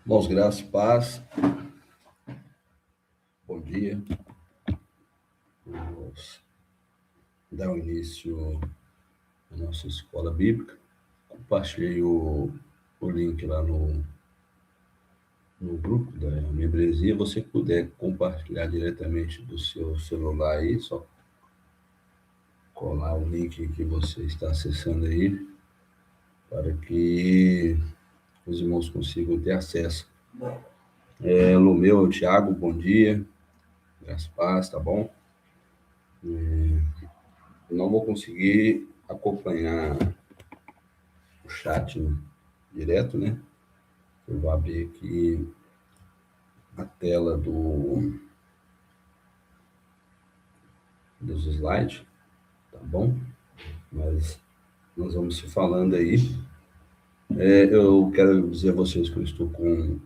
Irmãos, graça e paz. Bom dia. Vamos dar o início à nossa escola bíblica. Compartilhei o link lá no grupo da membresia. Você puder compartilhar diretamente do seu celular aí, só colar o link que você está acessando aí, para que os irmãos consigam ter acesso. Lumeu, o Thiago, bom dia. Graças e paz, tá bom? Não vou conseguir acompanhar o chat direto, né? Eu vou abrir aqui a tela dos slides, tá bom? Mas nós vamos se falando aí. Eu quero dizer a vocês que eu estou com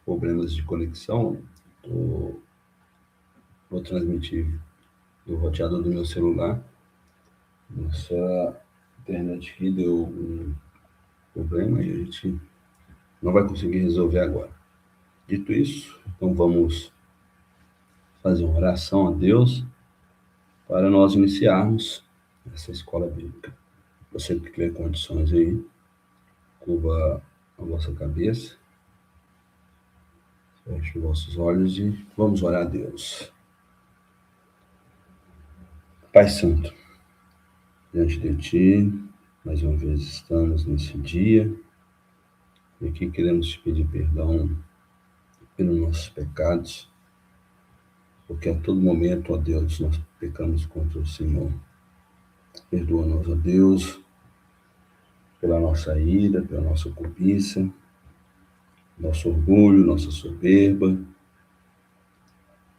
problemas de conexão. Vou transmitir do roteador do meu celular. Essa internet aqui deu um problema e a gente não vai conseguir resolver agora. Dito isso, então vamos fazer uma oração a Deus para nós iniciarmos essa escola bíblica. Você que tiver condições aí, curva a vossa cabeça, feche os vossos olhos e vamos orar a Deus. Pai Santo, diante de Ti, mais uma vez estamos nesse dia e aqui queremos te pedir perdão pelos nossos pecados, porque a todo momento, ó Deus, nós pecamos contra o Senhor. Perdoa-nos, ó Deus, pela nossa ira, pela nossa cobiça, nosso orgulho, nossa soberba.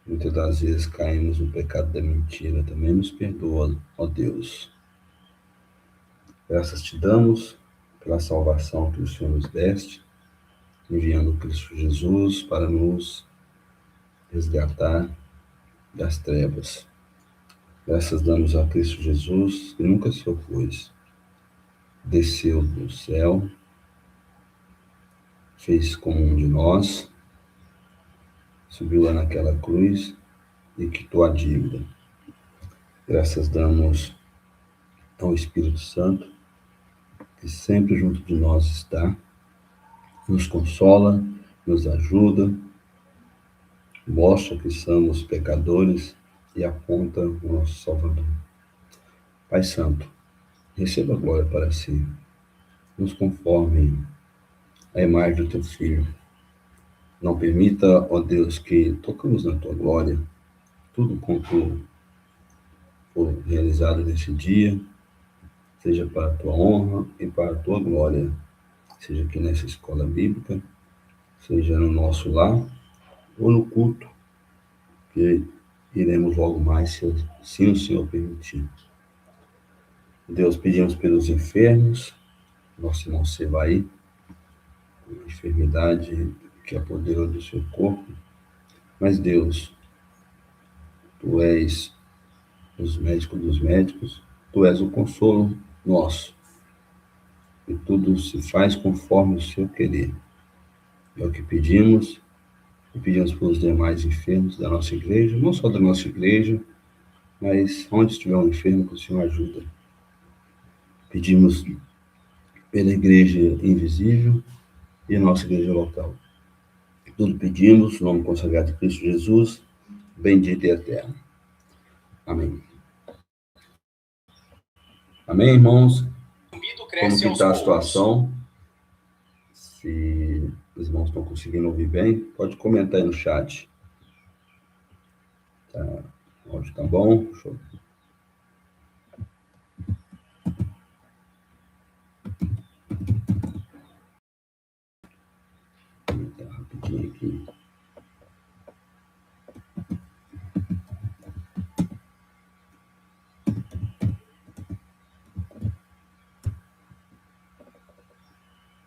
Muitas das vezes caímos no pecado da mentira. Também nos perdoa, ó Deus. Graças te damos pela salvação que o Senhor nos deste, enviando Cristo Jesus para nos resgatar das trevas. Graças damos a Cristo Jesus, que nunca se opôs. Desceu do céu, fez como um de nós, subiu lá naquela cruz e quitou a dívida. Graças damos ao Espírito Santo, que sempre junto de nós está, nos consola, nos ajuda, mostra que somos pecadores e aponta o nosso Salvador. Pai Santo, receba a glória para si, nos conforme a imagem do teu Filho. Não permita, ó Deus, que tocamos na tua glória, tudo quanto for realizado nesse dia, seja para a tua honra e para a tua glória, seja aqui nessa escola bíblica, seja no nosso lar ou no culto, que iremos logo mais, se o Senhor permitir. Deus, pedimos pelos enfermos, nosso irmão Sevaí, a enfermidade que apoderou do seu corpo, mas Deus, Tu és os médicos dos médicos, Tu és o consolo nosso, e tudo se faz conforme o seu querer. É o que pedimos, e pedimos pelos demais enfermos da nossa igreja, não só da nossa igreja, mas onde estiver um enfermo, que o Senhor ajuda. Pedimos pela igreja invisível e nossa igreja local. Tudo pedimos, no nome consagrado de Cristo Jesus, bendito e eterno. Amém. Amém, irmãos? Como que está a situação? Se os irmãos estão conseguindo ouvir bem, pode comentar aí no chat. Tá, o áudio tá bom? Show. Vou comentar rapidinho aqui.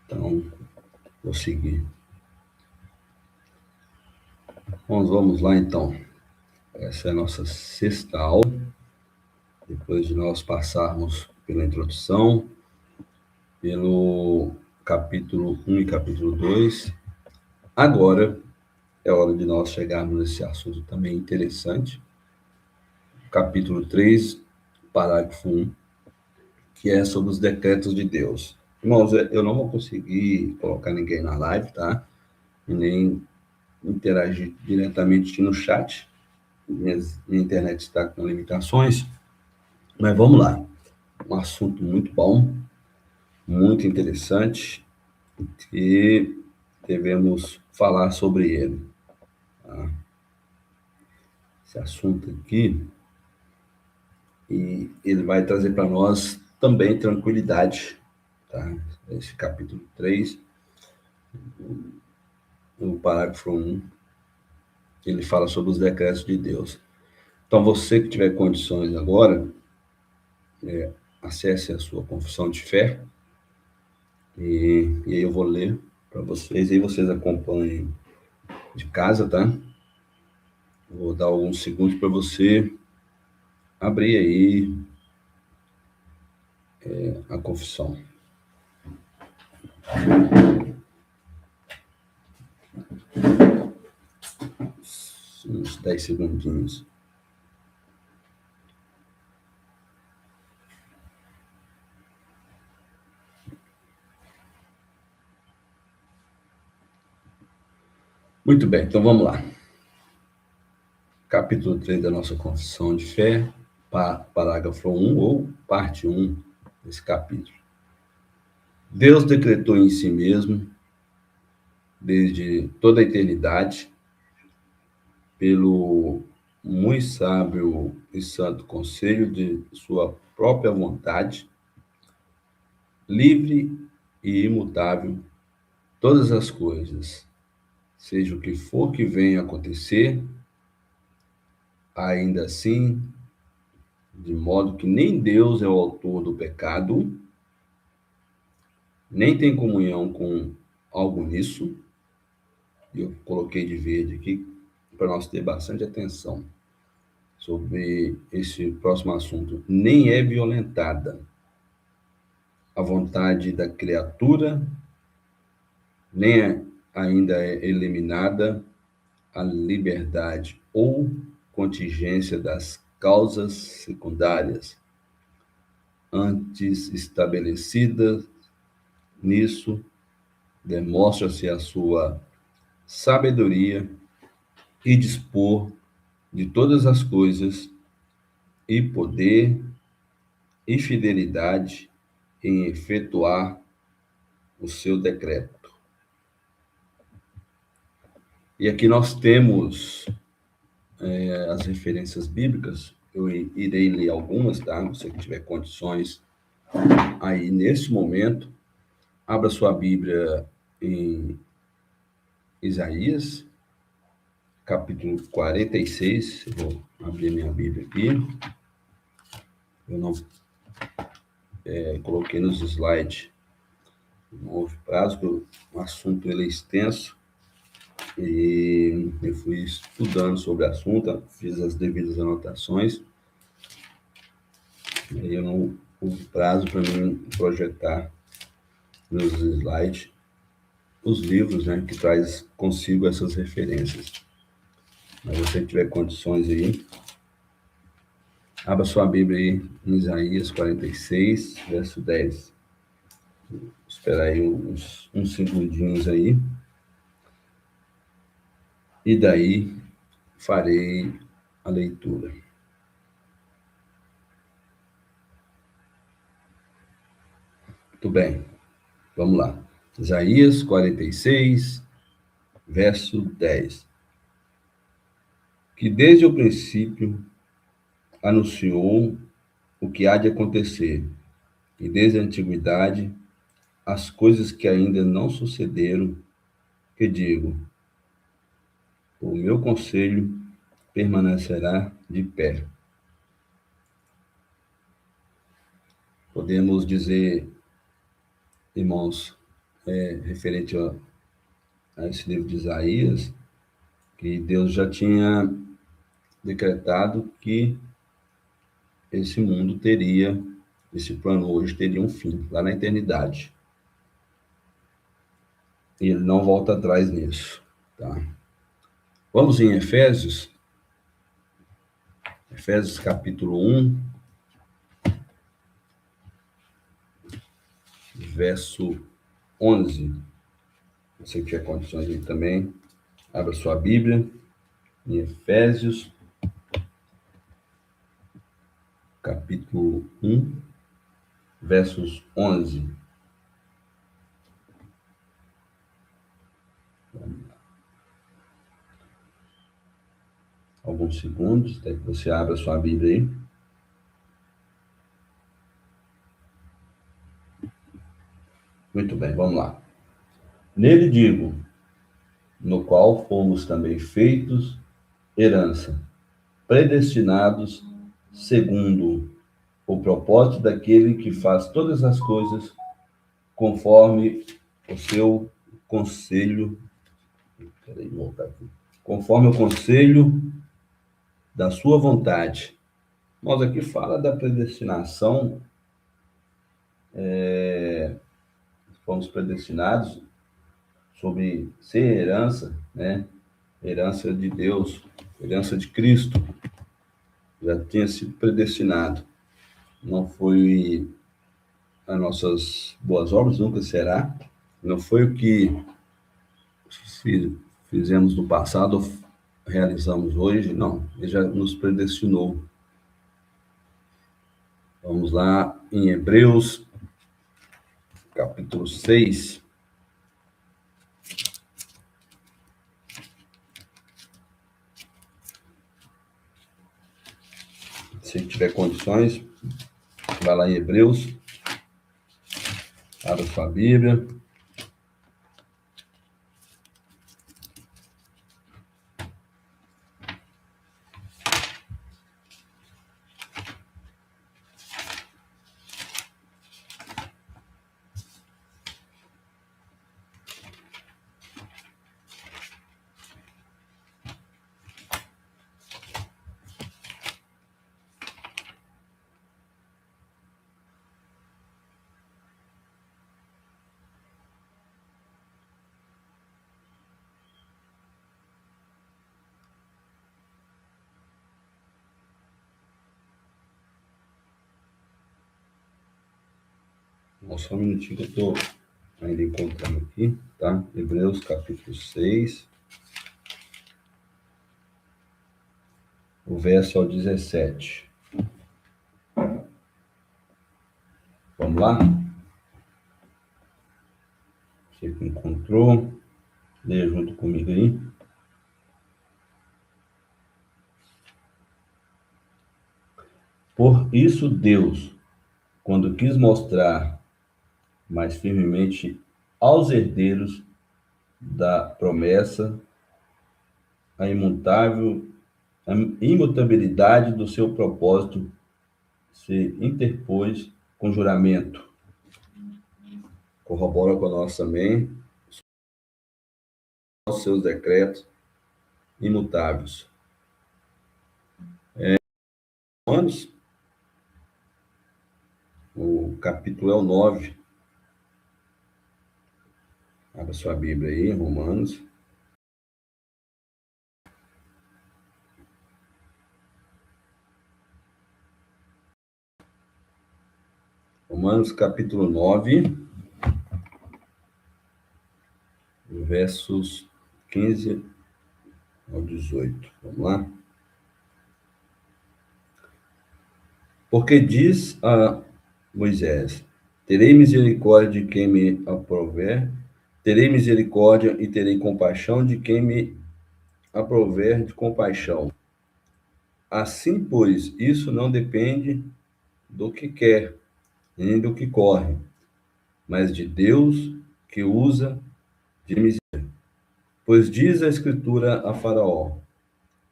Então, vou seguir. Vamos lá, então. Essa é a nossa sexta aula. Depois de nós passarmos pela introdução, pelo capítulo 1 e capítulo 2. Agora é hora de nós chegarmos nesse assunto também interessante. Capítulo 3, parágrafo 1, que é sobre os decretos de Deus. Irmãos, eu não vou conseguir colocar ninguém na live, tá? E nem interagir diretamente no chat. Minha internet está com limitações, mas vamos lá. Um assunto muito bom, muito interessante, e devemos falar sobre ele. Tá? Esse assunto aqui, e ele vai trazer para nós também tranquilidade. Tá? Esse capítulo 3, no parágrafo 1, ele fala sobre os decretos de Deus. Então, você que tiver condições agora, acesse a sua confissão de fé, e aí eu vou ler para vocês, e aí vocês acompanhem de casa, tá? Vou dar alguns segundos para você abrir aí a confissão. Uns 10 segundinhos. Muito bem, então vamos lá. Capítulo 3 da nossa confissão de fé, parágrafo 1 ou parte 1 desse capítulo. Deus decretou em si mesmo, desde toda a eternidade, pelo muito sábio e santo conselho de sua própria vontade, livre e imutável, todas as coisas, seja o que for que venha a acontecer, ainda assim, de modo que nem Deus é o autor do pecado, nem tem comunhão com algo nisso. Eu coloquei de verde aqui para nós ter bastante atenção sobre esse próximo assunto. Nem é violentada a vontade da criatura, nem ainda é eliminada a liberdade ou contingência das causas secundárias antes estabelecidas. Nisso demonstra-se a sua sabedoria e dispor de todas as coisas, e poder e fidelidade em efetuar o seu decreto. E aqui nós temos as referências bíblicas. Eu irei ler algumas, tá? Você que tiver condições aí nesse momento, abra sua Bíblia em Isaías, capítulo 46. Eu vou abrir minha Bíblia aqui. Eu não coloquei nos slides, não houve prazo, porque o assunto ele é extenso, e eu fui estudando sobre o assunto, fiz as devidas anotações, e aí eu não houve prazo para mim projetar nos slides os livros, né, que traz consigo essas referências. Mas você que tiver condições aí, abra sua Bíblia aí em Isaías 46, verso 10. Vou esperar aí uns segundinhos aí. E daí farei a leitura. Muito bem, vamos lá. Isaías 46, verso 10. Que desde o princípio anunciou o que há de acontecer, e desde a antiguidade as coisas que ainda não sucederam, que digo, o meu conselho permanecerá de pé. Podemos dizer, irmãos, referente a esse livro de Isaías, que Deus já tinha decretado que esse mundo teria, esse plano hoje teria um fim, lá na eternidade. E ele não volta atrás nisso, tá? Vamos em Efésios, Efésios capítulo 1, verso 11. Você que tiver condições aí também, abra sua Bíblia em Efésios, capítulo 1, versos 11. Alguns segundos, até que você abra sua Bíblia aí. Muito bem, vamos lá. Nele digo, no qual fomos também feitos herança, predestinados segundo o propósito daquele que faz todas as coisas conforme o seu conselho, peraí, vou voltar aqui, conforme o conselho da sua vontade. Nós aqui fala da predestinação, fomos predestinados sobre ser herança, né? Herança de Deus, herança de Cristo, já tinha sido predestinado. Não foi as nossas boas obras, nunca será. Não foi o que fizemos no passado, realizamos hoje, não. Ele já nos predestinou. Vamos lá em Hebreus, capítulo 6. Se tiver condições, vai lá em Hebreus, abra sua Bíblia. Só um minutinho que eu estou ainda encontrando aqui, tá? Hebreus, capítulo 6, o verso ao 17. Vamos lá? Você que encontrou, leia junto comigo aí. Por isso Deus, quando quis mostrar mais firmemente aos herdeiros da promessa a a imutabilidade do seu propósito, se interpôs com juramento. Corrobora com nós também os seus decretos imutáveis. Romanos, o capítulo é o 9. Abra sua Bíblia aí, Romanos. Romanos, capítulo 9, versos 15 ao 18. Vamos lá? Porque diz a Moisés: terei misericórdia de quem me aprover, terei misericórdia e terei compaixão de quem me aprover de compaixão. Assim, pois, isso não depende do que quer, nem do que corre, mas de Deus que usa de misericórdia. Pois diz a Escritura a Faraó: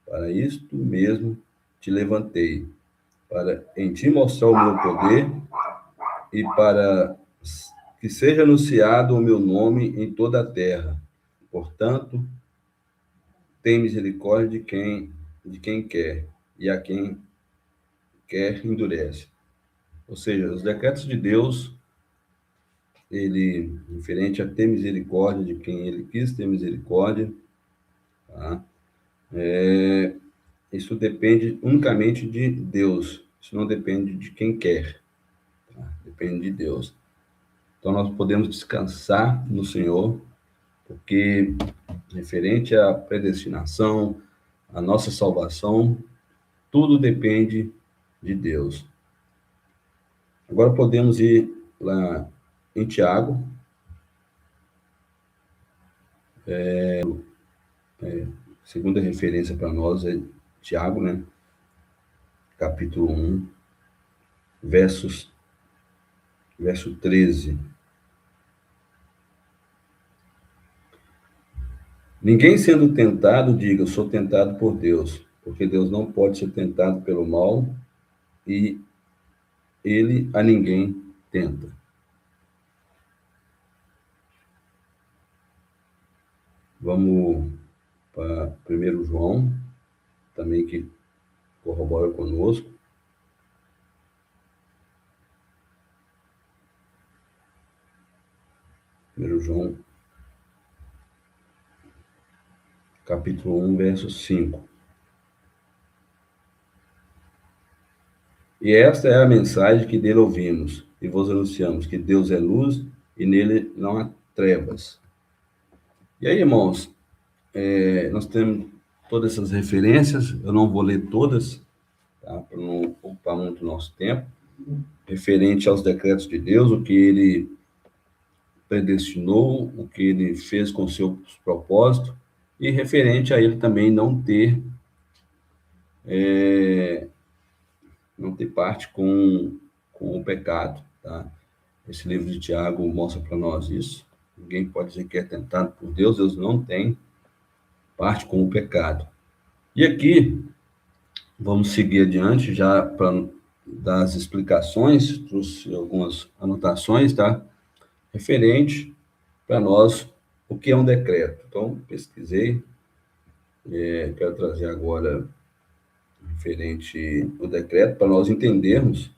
para isto mesmo te levantei, para em ti mostrar o meu poder e para que seja anunciado o meu nome em toda a terra. Portanto, tem misericórdia de quem quer, e a quem quer endurece. Ou seja, os decretos de Deus, ele referente a ter misericórdia de quem ele quis ter misericórdia, tá? Isso depende unicamente de Deus, isso não depende de quem quer, tá? Depende de Deus. Então nós podemos descansar no Senhor, porque referente à predestinação, à nossa salvação, tudo depende de Deus. Agora podemos ir lá em Tiago, segunda referência para nós é Tiago, né? Capítulo 1, verso 13. Ninguém sendo tentado, diga, eu sou tentado por Deus, porque Deus não pode ser tentado pelo mal e ele a ninguém tenta. Vamos para 1 João, também que corrobora conosco. 1 João, capítulo 1, verso 5. E esta é a mensagem que dele ouvimos, e vos anunciamos, que Deus é luz, e nele não há trevas. E aí, irmãos, nós temos todas essas referências, eu não vou ler todas, tá? Para não ocupar muito nosso tempo, referente aos decretos de Deus, o que ele predestinou, o que ele fez com seus propósitos, e referente a ele também não ter parte com o pecado, tá? Esse livro de Tiago mostra para nós isso. Ninguém pode dizer que é tentado por Deus, Deus não tem parte com o pecado. E aqui, vamos seguir adiante, já para dar as explicações, trouxe algumas anotações, tá? Referente para nós o que é um decreto. Então, pesquisei, quero trazer agora referente ao decreto, para nós entendermos,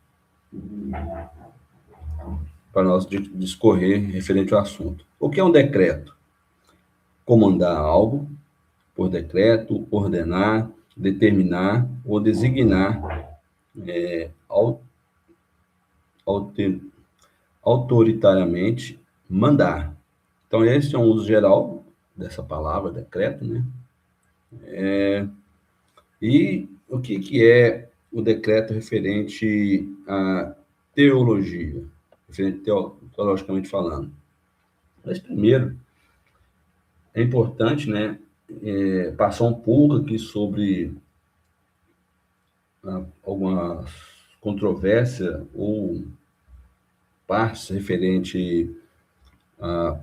para nós discorrer referente ao assunto. O que é um decreto? Comandar algo por decreto, ordenar, determinar ou designar autoritariamente, mandar. Então, esse é um uso geral dessa palavra, decreto, né? E o que é o decreto referente à teologia, referente teologicamente falando? Mas, primeiro, é importante, né, passar um pouco aqui sobre alguma controvérsia ou partes referente a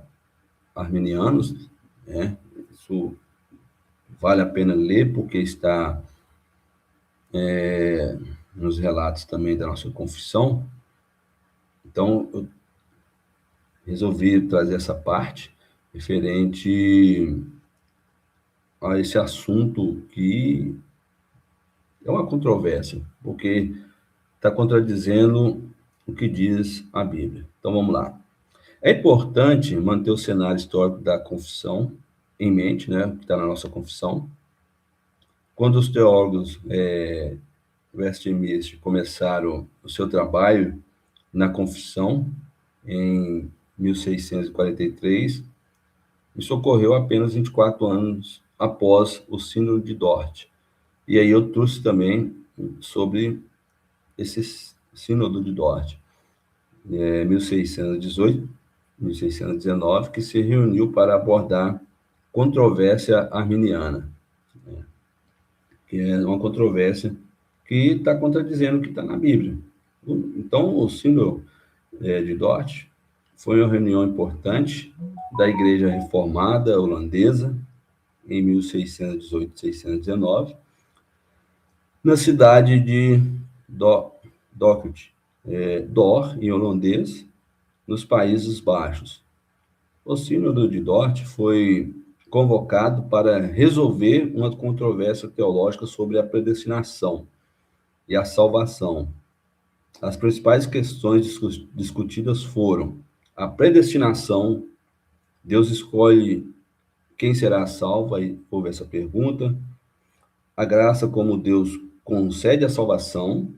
arminianos, né? Isso vale a pena ler, porque está nos relatos também da nossa confissão. Então, eu resolvi trazer essa parte referente a esse assunto que é uma controvérsia, porque está contradizendo o que diz a Bíblia. Então, vamos lá. É importante manter o cenário histórico da confissão em mente, né, que está na nossa confissão. Quando os teólogos Westminster começaram o seu trabalho na confissão, em 1643, isso ocorreu apenas 24 anos após o Sínodo de Dort. E aí eu trouxe também sobre esse Sínodo de Dort, 1618, 1619, que se reuniu para abordar controvérsia arminiana, né? Que é uma controvérsia que está contradizendo o que está na Bíblia. Então, o Sínodo de Dort foi uma reunião importante da Igreja Reformada Holandesa, em 1618-1619, na cidade de Dokkum, Dor, em holandês, nos Países Baixos. O Sínodo de Dort foi convocado para resolver uma controvérsia teológica sobre a predestinação e a salvação. As principais questões discutidas foram A predestinação, Deus escolhe quem será salvo, aí houve essa pergunta. A graça, como Deus concede a salvação.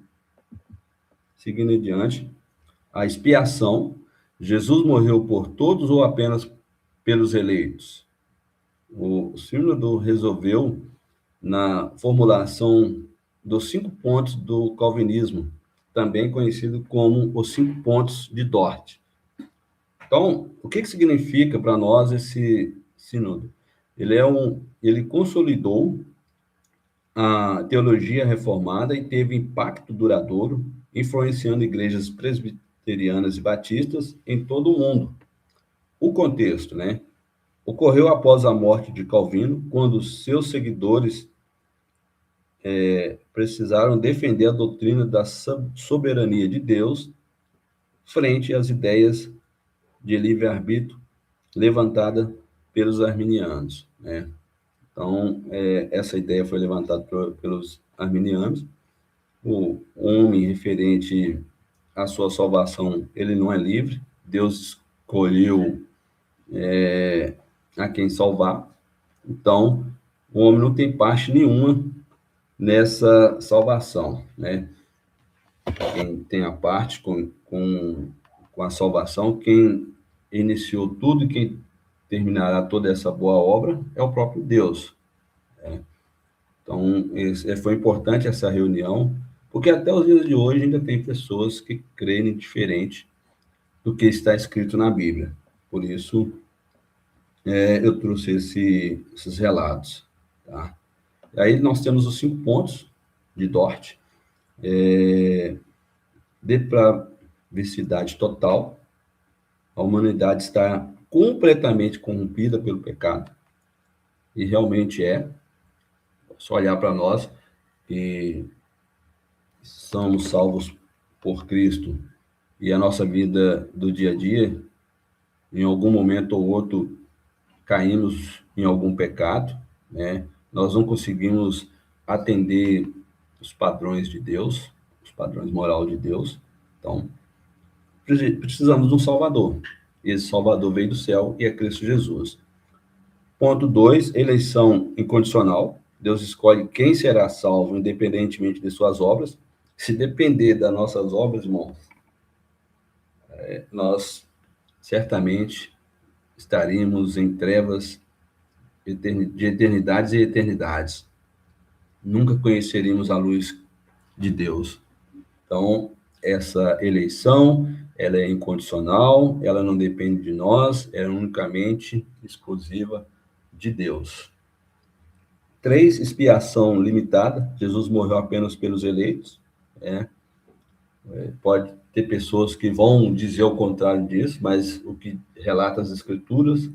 Seguindo adiante, a expiação, Jesus morreu por todos ou apenas pelos eleitos? O sínodo resolveu na formulação dos 5 pontos do calvinismo, também conhecido como os 5 pontos de Dort. Então, o que significa para nós esse sínodo? Ele consolidou a teologia reformada e teve impacto duradouro, influenciando igrejas presbiterianas e batistas em todo o mundo. O contexto, né? Ocorreu após a morte de Calvino, quando seus seguidores precisaram defender a doutrina da soberania de Deus frente às ideias de livre-arbítrio levantada pelos arminianos, né? Então, essa ideia foi levantada pelos arminianos. O homem referente à sua salvação, ele não é livre. Deus escolheu a quem salvar. Então, o homem não tem parte nenhuma nessa salvação, né? Quem tem a parte com a salvação, quem iniciou tudo e quem terminará toda essa boa obra é o próprio Deus. Então, foi importante essa reunião, porque até os dias de hoje ainda tem pessoas que creem diferente do que está escrito na Bíblia. Por isso, eu trouxe esses relatos. Tá? Aí nós temos os 5 pontos de Dort. Depravicidade total. A humanidade está completamente corrompida pelo pecado. E realmente é. Só olhar para nós que somos salvos por Cristo e a nossa vida do dia a dia, em algum momento ou outro, caímos em algum pecado, né? Nós não conseguimos atender os padrões de Deus, os padrões morais de Deus. Então, precisamos de um Salvador. Esse Salvador veio do céu e é Cristo Jesus. Ponto 2, eleição incondicional. Deus escolhe quem será salvo, independentemente de suas obras. Se depender das nossas obras, irmãos, nós certamente estaríamos em trevas de eternidades e eternidades. Nunca conheceríamos a luz de Deus. Então, essa eleição, ela é incondicional, ela não depende de nós, é unicamente exclusiva de Deus. 3, expiação limitada. Jesus morreu apenas pelos eleitos. Pode ter pessoas que vão dizer o contrário disso, mas o que relata as Escrituras,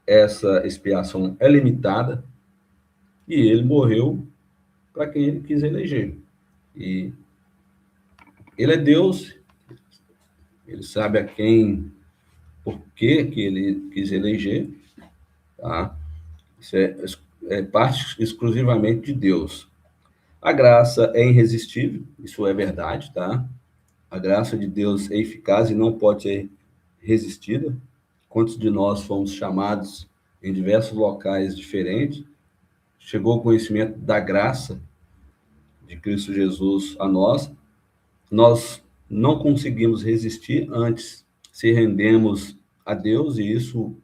essa expiação é limitada e ele morreu para quem ele quis eleger. E ele é Deus, ele sabe por que ele quis eleger, tá? Isso é parte exclusivamente de Deus. A graça é irresistível, isso é verdade, tá? A graça de Deus é eficaz e não pode ser resistida. Quantos de nós fomos chamados em diversos locais diferentes, chegou o conhecimento da graça de Cristo Jesus a nós, nós não conseguimos resistir, antes se rendemos a Deus, e isso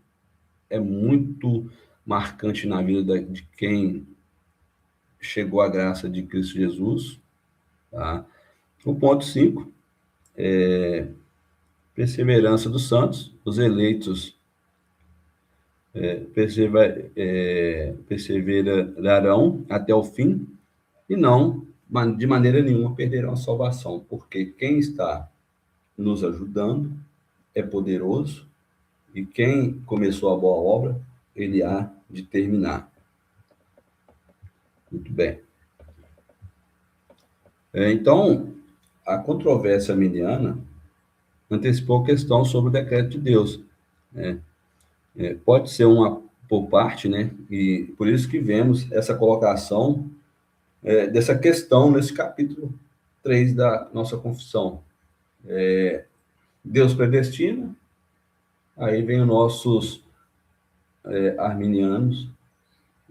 é muito marcante na vida de quem chegou à graça de Cristo Jesus. Tá? O ponto 5, perseverança dos santos, os eleitos perseverarão até o fim e não, de maneira nenhuma, perderão a salvação, porque quem está nos ajudando é poderoso e quem começou a boa obra, ele há de terminar. Muito bem. Então, a controvérsia arminiana antecipou a questão sobre o decreto de Deus, né? Pode ser uma por parte, né? E por isso que vemos essa colocação dessa questão nesse capítulo 3 da nossa confissão. Deus predestina, Aí vem os nossos arminianos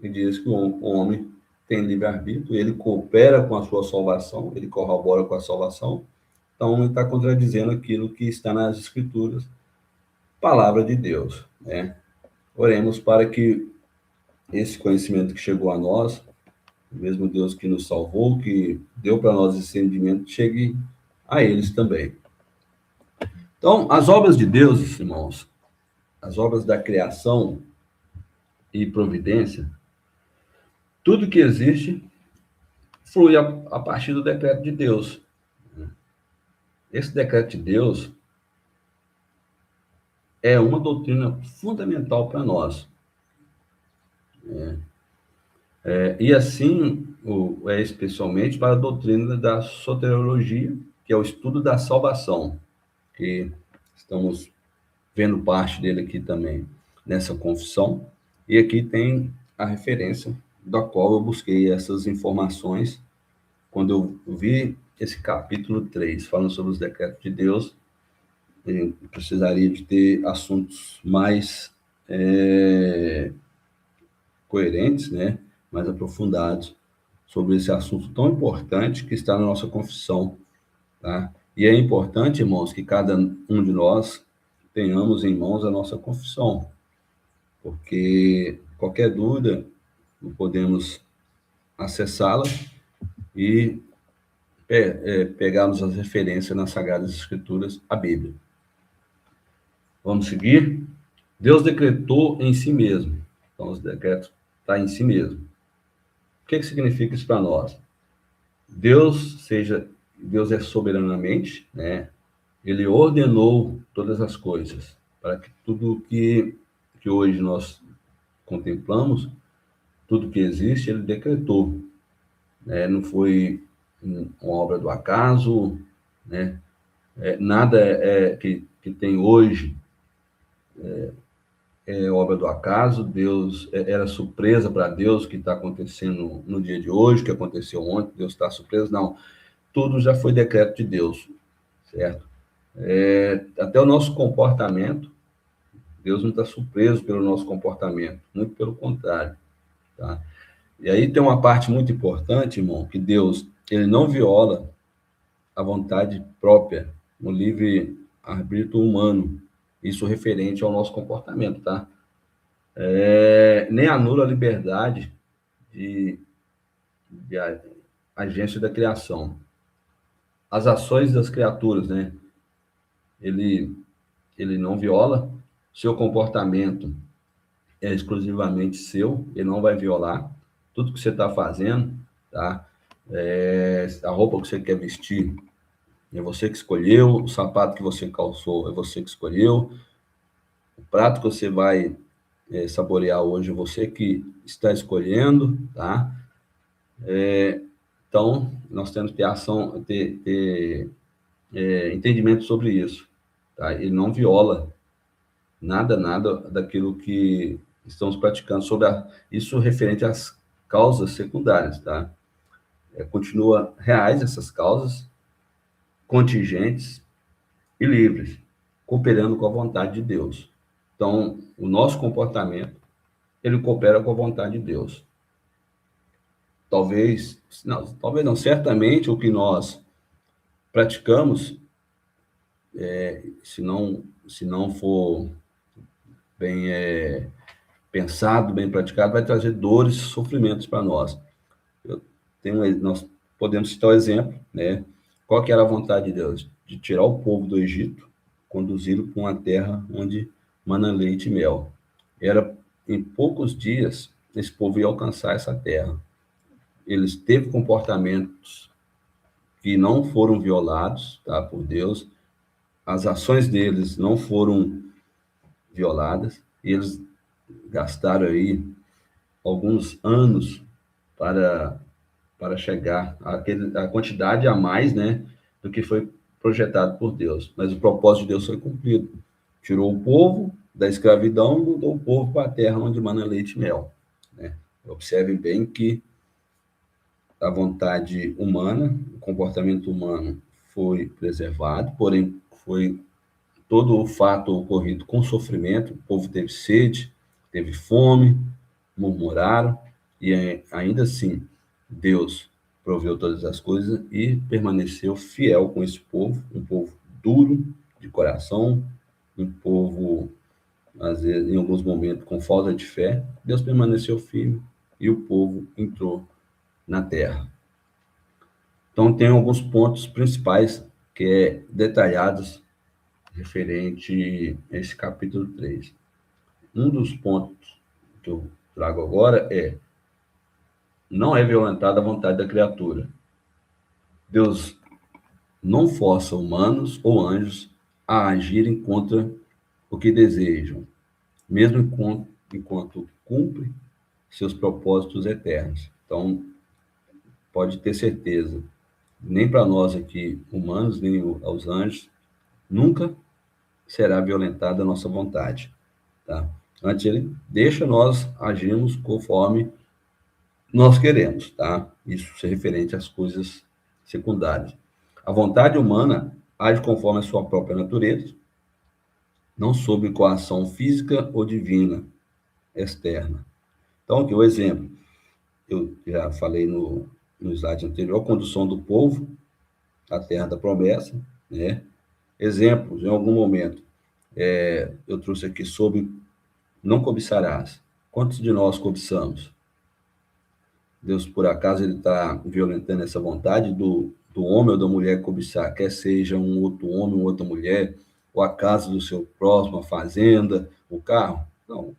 e diz que o homem tem livre-arbítrio, ele coopera com a sua salvação, ele corrobora com a salvação, então ele está contradizendo aquilo que está nas Escrituras, palavra de Deus, né? Oremos para que esse conhecimento que chegou a nós, o mesmo Deus que nos salvou, que deu para nós esse entendimento, chegue a eles também. Então, as obras de Deus, irmãos, as obras da criação e providência, tudo que existe flui a partir do decreto de Deus. Esse decreto de Deus é uma doutrina fundamental para nós. E assim, especialmente para a doutrina da soteriologia, que é o estudo da salvação, que estamos vendo parte dele aqui também nessa confissão. E aqui tem a referência da qual eu busquei essas informações quando eu vi esse capítulo 3, falando sobre os decretos de Deus. Eu precisaria de ter assuntos mais coerentes, né, mais aprofundados sobre esse assunto tão importante que está na nossa confissão, tá? E é importante, irmãos, que cada um de nós tenhamos em mãos a nossa confissão, porque qualquer dúvida podemos acessá-la e pegarmos as referências nas Sagradas Escrituras, a Bíblia. Vamos seguir? Deus decretou em si mesmo. Então, os decretos estão em si mesmo. O que significa isso para nós? Deus é soberanamente, né? Ele ordenou todas as coisas para que tudo que hoje nós contemplamos, tudo que existe, ele decretou, né? Não foi uma obra do acaso, né? Nada que tem hoje é obra do acaso. Deus era surpresa para Deus o que está acontecendo no dia de hoje, o que aconteceu ontem, Deus está surpreso. Não, tudo já foi decreto de Deus, certo? Até o nosso comportamento, Deus não está surpreso pelo nosso comportamento, muito pelo contrário, tá? E aí tem uma parte muito importante, irmão, que Deus, ele não viola a vontade própria no livre arbítrio humano, isso referente ao nosso comportamento, tá? Nem anula a liberdade de agência da criação. As ações das criaturas, né? Ele não viola, seu comportamento é exclusivamente seu, ele não vai violar tudo que você está fazendo, tá? A roupa que você quer vestir, é você que escolheu, o sapato que você calçou, é você que escolheu, o prato que você vai saborear hoje, é você que está escolhendo, tá? Então, nós temos que ter entendimento sobre isso, tá? Ele não viola nada daquilo que estamos praticando sobre isso referente às causas secundárias, tá? Continua reais essas causas, contingentes e livres, cooperando com a vontade de Deus. Então, o nosso comportamento, ele coopera com a vontade de Deus. Talvez não, certamente o que nós praticamos, se não for bem pensado, bem praticado, vai trazer dores e sofrimentos para nós. Nós podemos citar o exemplo, né? Qual que era a vontade de Deus? De tirar o povo do Egito, conduzi-lo para uma terra onde mana leite e mel. Era em poucos dias esse povo ia alcançar essa terra. Eles teve comportamentos que não foram violados, tá, por Deus. As ações deles não foram violadas. E eles gastaram aí alguns anos para chegar a quantidade a mais, né, do que foi projetado por Deus. Mas o propósito de Deus foi cumprido. Tirou o povo da escravidão e mudou o povo para a terra onde mana leite e mel, né? Observem bem que a vontade humana, o comportamento humano foi preservado, porém foi todo o fato ocorrido com sofrimento, o povo teve sede, teve fome, murmuraram, e ainda assim Deus proveu todas as coisas e permaneceu fiel com esse povo, um povo duro de coração, um povo, às vezes, em alguns momentos, com falta de fé. Deus permaneceu firme e o povo entrou na terra. Então, tem alguns pontos principais que é detalhados referente a esse capítulo 3. Um dos pontos que eu trago agora é: não é violentada a vontade da criatura. Deus não força humanos ou anjos a agirem contra o que desejam, mesmo enquanto cumpre seus propósitos eternos. Então, pode ter certeza, nem para nós aqui, humanos, nem aos anjos, nunca será violentada a nossa vontade, tá? Antes ele deixa nós agirmos conforme nós queremos, tá? Isso se referente às coisas secundárias. A vontade humana age conforme a sua própria natureza, não sob coação física ou divina externa. Então, aqui o exemplo, eu já falei no slide anterior, a condução do povo à terra da promessa, né? Exemplos, em algum momento, eu trouxe aqui sobre não cobiçarás. Quantos de nós cobiçamos? Deus, por acaso, ele está violentando essa vontade do homem ou da mulher cobiçar, quer seja um outro homem, uma outra mulher, ou a casa do seu próximo, a fazenda, o carro? Não,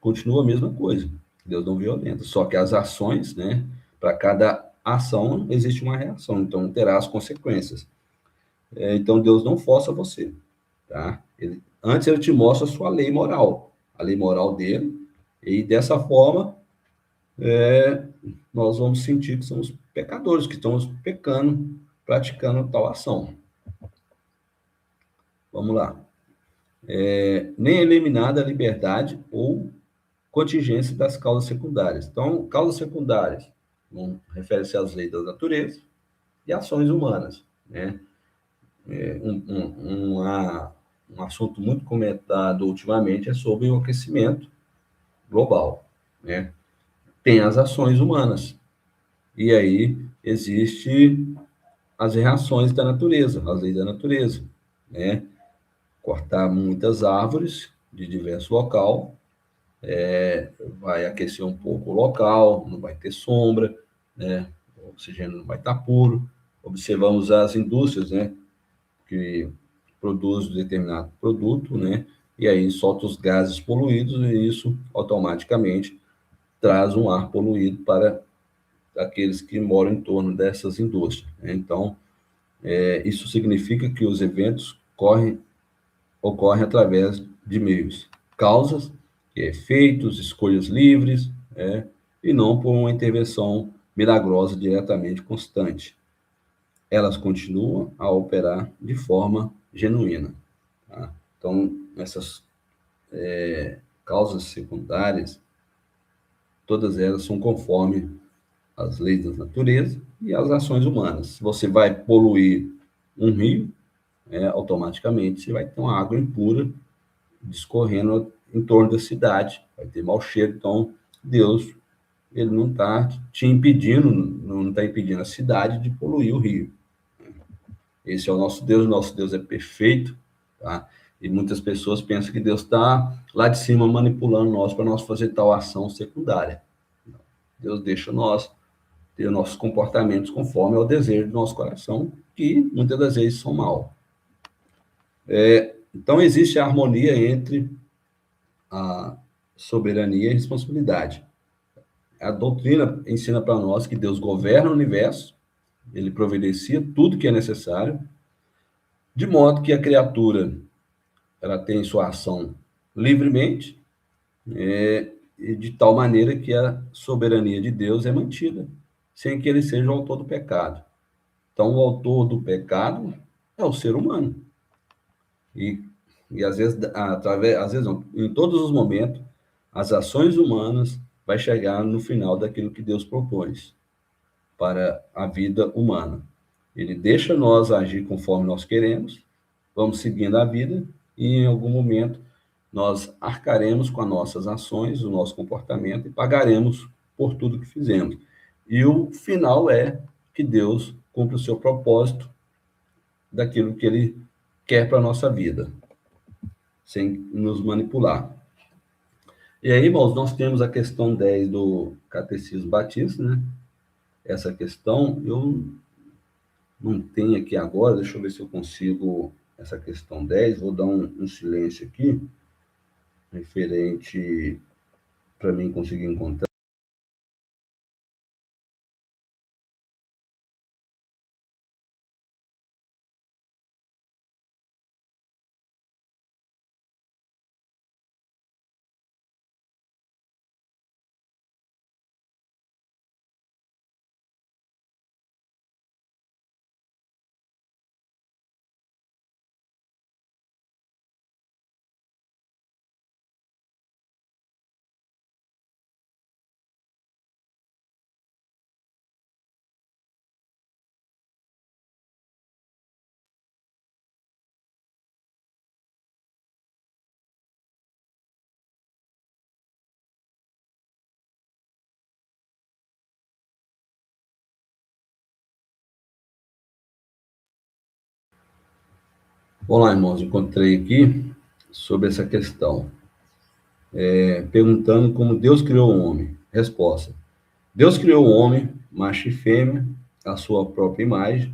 continua a mesma coisa. Deus não violenta, só que as ações, né? Para cada ação existe uma reação, então terá as consequências. Então Deus não força você, tá? Antes ele te mostra a sua lei moral, a lei moral dele, e dessa forma nós vamos sentir que somos pecadores, que estamos pecando, praticando tal ação. Vamos lá. Nem eliminada a liberdade ou contingência das causas secundárias. Então, causas secundárias refere-se às leis da natureza e ações humanas, né? Um assunto muito comentado ultimamente é sobre o aquecimento global, né? Tem as ações humanas, e aí existe as reações da natureza, as leis da natureza, né? Cortar muitas árvores de diverso local, vai aquecer um pouco o local, não vai ter sombra, né? O oxigênio não vai estar puro. Observamos as indústrias, né? Que produzem determinado produto, né? E aí solta os gases poluídos e isso automaticamente traz um ar poluído para aqueles que moram em torno dessas indústrias, né? Então, isso significa que os eventos ocorrem através de meios, causas, efeitos, escolhas livres, e não por uma intervenção milagrosa diretamente constante. Elas continuam a operar de forma genuína, tá? Então, essas causas secundárias, todas elas são conforme as leis da natureza e as ações humanas. Se você vai poluir um rio, automaticamente você vai ter uma água impura discorrendo em torno da cidade, vai ter mau cheiro. Então, Deus, ele não está te impedindo, não está impedindo a cidade de poluir o rio. Esse é o nosso Deus é perfeito, tá? E muitas pessoas pensam que Deus está lá de cima manipulando nós para nós fazer tal ação secundária. Deus deixa nós ter nossos comportamentos conforme ao desejo do nosso coração, que muitas das vezes são mal. Então, existe a harmonia entre a soberania e a responsabilidade. A doutrina ensina para nós que Deus governa o universo, ele providencia tudo que é necessário, de modo que a criatura ela tem sua ação livremente, e de tal maneira que a soberania de Deus é mantida, sem que ele seja o autor do pecado. Então, o autor do pecado é o ser humano. E às vezes, às vezes não, em todos os momentos, as ações humanas vai chegar no final daquilo que Deus propôs para a vida humana. Ele deixa nós agir conforme nós queremos, vamos seguindo a vida e em algum momento nós arcaremos com as nossas ações, o nosso comportamento e pagaremos por tudo que fizemos. E o final é que Deus cumpre o seu propósito daquilo que Ele quer para a nossa vida, sem nos manipular. E aí, irmãos, nós temos a questão 10 do Catecismo Batista, né? Essa questão eu não tenho aqui agora, deixa eu ver se eu consigo essa questão 10, vou dar um silêncio aqui, referente para mim conseguir encontrar. Olá, irmãos, encontrei aqui sobre essa questão, perguntando como Deus criou o homem. Resposta: Deus criou o homem, macho e fêmea, à sua própria imagem,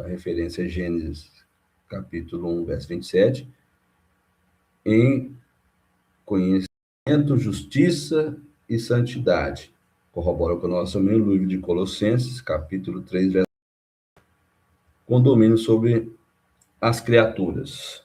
a referência é Gênesis capítulo 1, verso 27, em conhecimento, justiça e santidade. Corrobora com o nosso amigo livro de Colossenses, capítulo 3, verso, com domínio sobre as criaturas.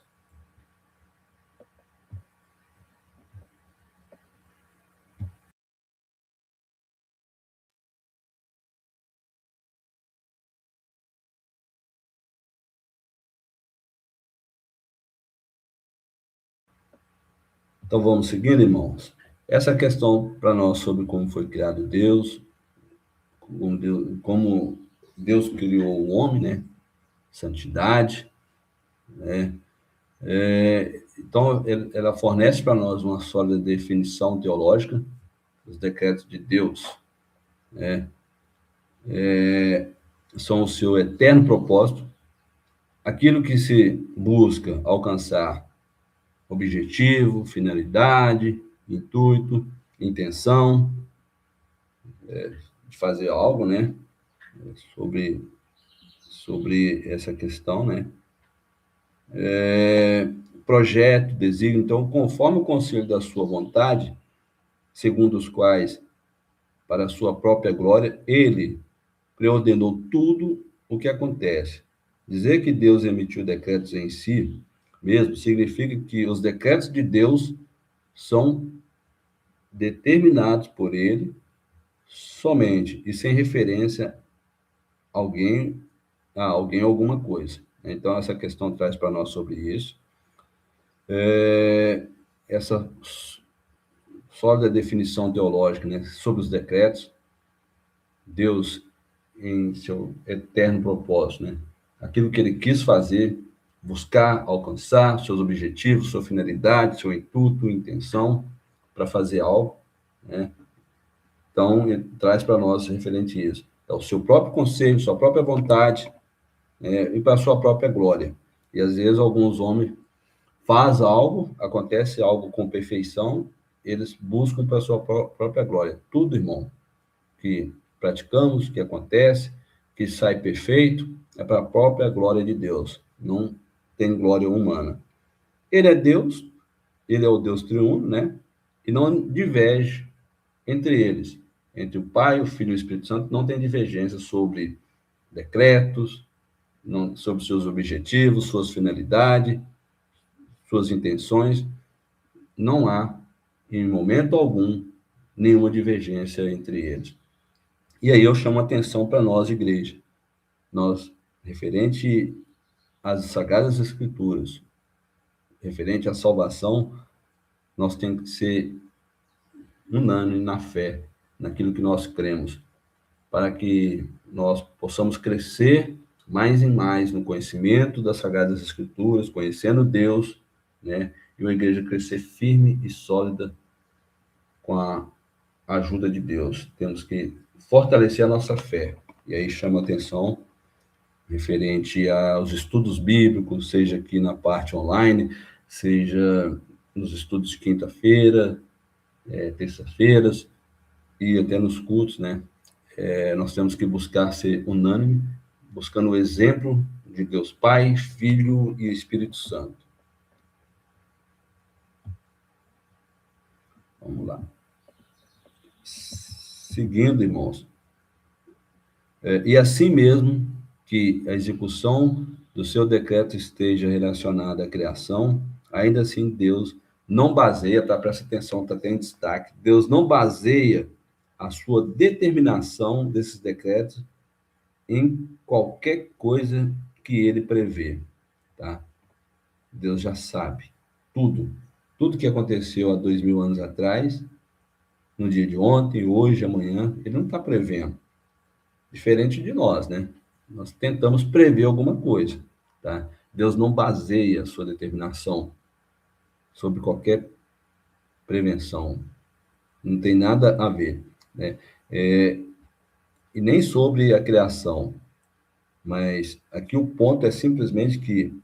Então vamos seguindo, irmãos. Essa questão para nós sobre como foi criado Deus, como Deus criou o homem, né? Santidade, né? Então, ela fornece para nós uma sólida definição teológica dos decretos de Deus, né? São o seu eterno propósito, aquilo que se busca alcançar, objetivo, finalidade, intuito, intenção de fazer algo, né? Sobre essa questão, né? Projeto, desígnio. Então, conforme o conselho da sua vontade, segundo os quais, para a sua própria glória, ele preordenou tudo o que acontece. Dizer que Deus emitiu decretos em si mesmo significa que os decretos de Deus são determinados por ele somente e sem referência a alguém alguma coisa. Então, essa questão traz para nós sobre isso. Essa sólida definição teológica, né, sobre os decretos, Deus, em seu eterno propósito, né, aquilo que ele quis fazer, buscar, alcançar seus objetivos, sua finalidade, seu intuito, intenção para fazer algo, né? Então, ele traz para nós referente a isso. É o seu próprio conselho, sua própria vontade, e para a sua própria glória. E às vezes alguns homens faz algo, acontece algo com perfeição, eles buscam para a sua própria glória. Tudo, irmão, que praticamos, que acontece, que sai perfeito, é para a própria glória de Deus. Não tem glória humana. Ele é Deus, ele é o Deus triuno, né? E não diverge entre eles. Entre o Pai, o Filho e o Espírito Santo, não tem divergência sobre decretos, não, sobre seus objetivos, suas finalidades, suas intenções. Não há, em momento algum, nenhuma divergência entre eles. E aí eu chamo a atenção para nós, igreja. Nós, referente às Sagradas Escrituras, referente à salvação, nós temos que ser unânimes na fé, naquilo que nós cremos, para que nós possamos crescer mais e mais no conhecimento das Sagradas Escrituras, conhecendo Deus, né? E uma igreja crescer firme e sólida com a ajuda de Deus. Temos que fortalecer a nossa fé. E aí chama atenção referente aos estudos bíblicos, seja aqui na parte online, seja nos estudos de quinta-feira, terça-feiras e até nos cultos, né? Nós temos que buscar ser unânime, buscando o exemplo de Deus Pai, Filho e Espírito Santo. Vamos lá. Seguindo, irmãos. E assim mesmo que a execução do seu decreto esteja relacionada à criação, ainda assim Deus não baseia, tá? Presta atenção, tá tendo destaque. Deus não baseia a sua determinação desses decretos em qualquer coisa que ele prevê, tá? Deus já sabe tudo. Tudo que aconteceu há 2000 anos atrás, no dia de ontem, hoje, amanhã, ele não está prevendo. Diferente de nós, né? Nós tentamos prever alguma coisa, tá? Deus não baseia a sua determinação sobre qualquer prevenção. Não tem nada a ver, né? E nem sobre a criação. Mas aqui o ponto é simplesmente que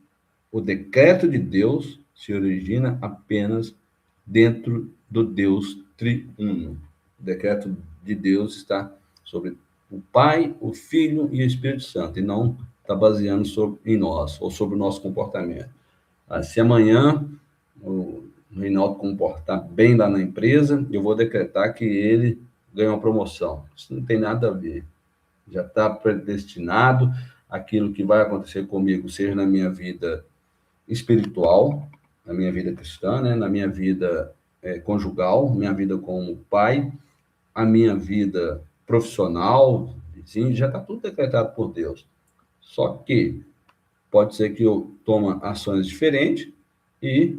o decreto de Deus se origina apenas dentro do Deus triuno. O decreto de Deus está sobre o Pai, o Filho e o Espírito Santo, e não está baseando em nós, ou sobre o nosso comportamento. Se amanhã o Reinaldo comportar bem lá na empresa, eu vou decretar que ele ganha uma promoção. Isso não tem nada a ver. Já está predestinado aquilo que vai acontecer comigo, seja na minha vida espiritual, na minha vida cristã, né? Na minha vida conjugal, minha vida como pai, a minha vida profissional, sim, já está tudo decretado por Deus. Só que pode ser que eu tome ações diferentes e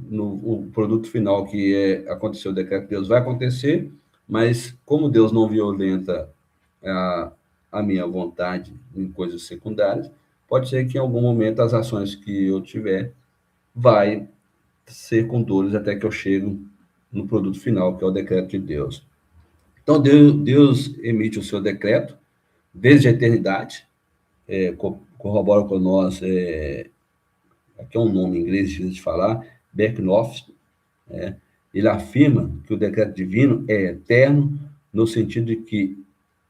o produto final que aconteceu o decreto de Deus vai acontecer, mas como Deus não violenta a minha vontade em coisas secundárias, pode ser que em algum momento as ações que eu tiver vai ser com dores até que eu chegue no produto final, que é o decreto de Deus. Então, Deus emite o seu decreto desde a eternidade, corrobora com nós, aqui é um nome em inglês difícil de falar, Becknoff, ele afirma que o decreto divino é eterno, no sentido de que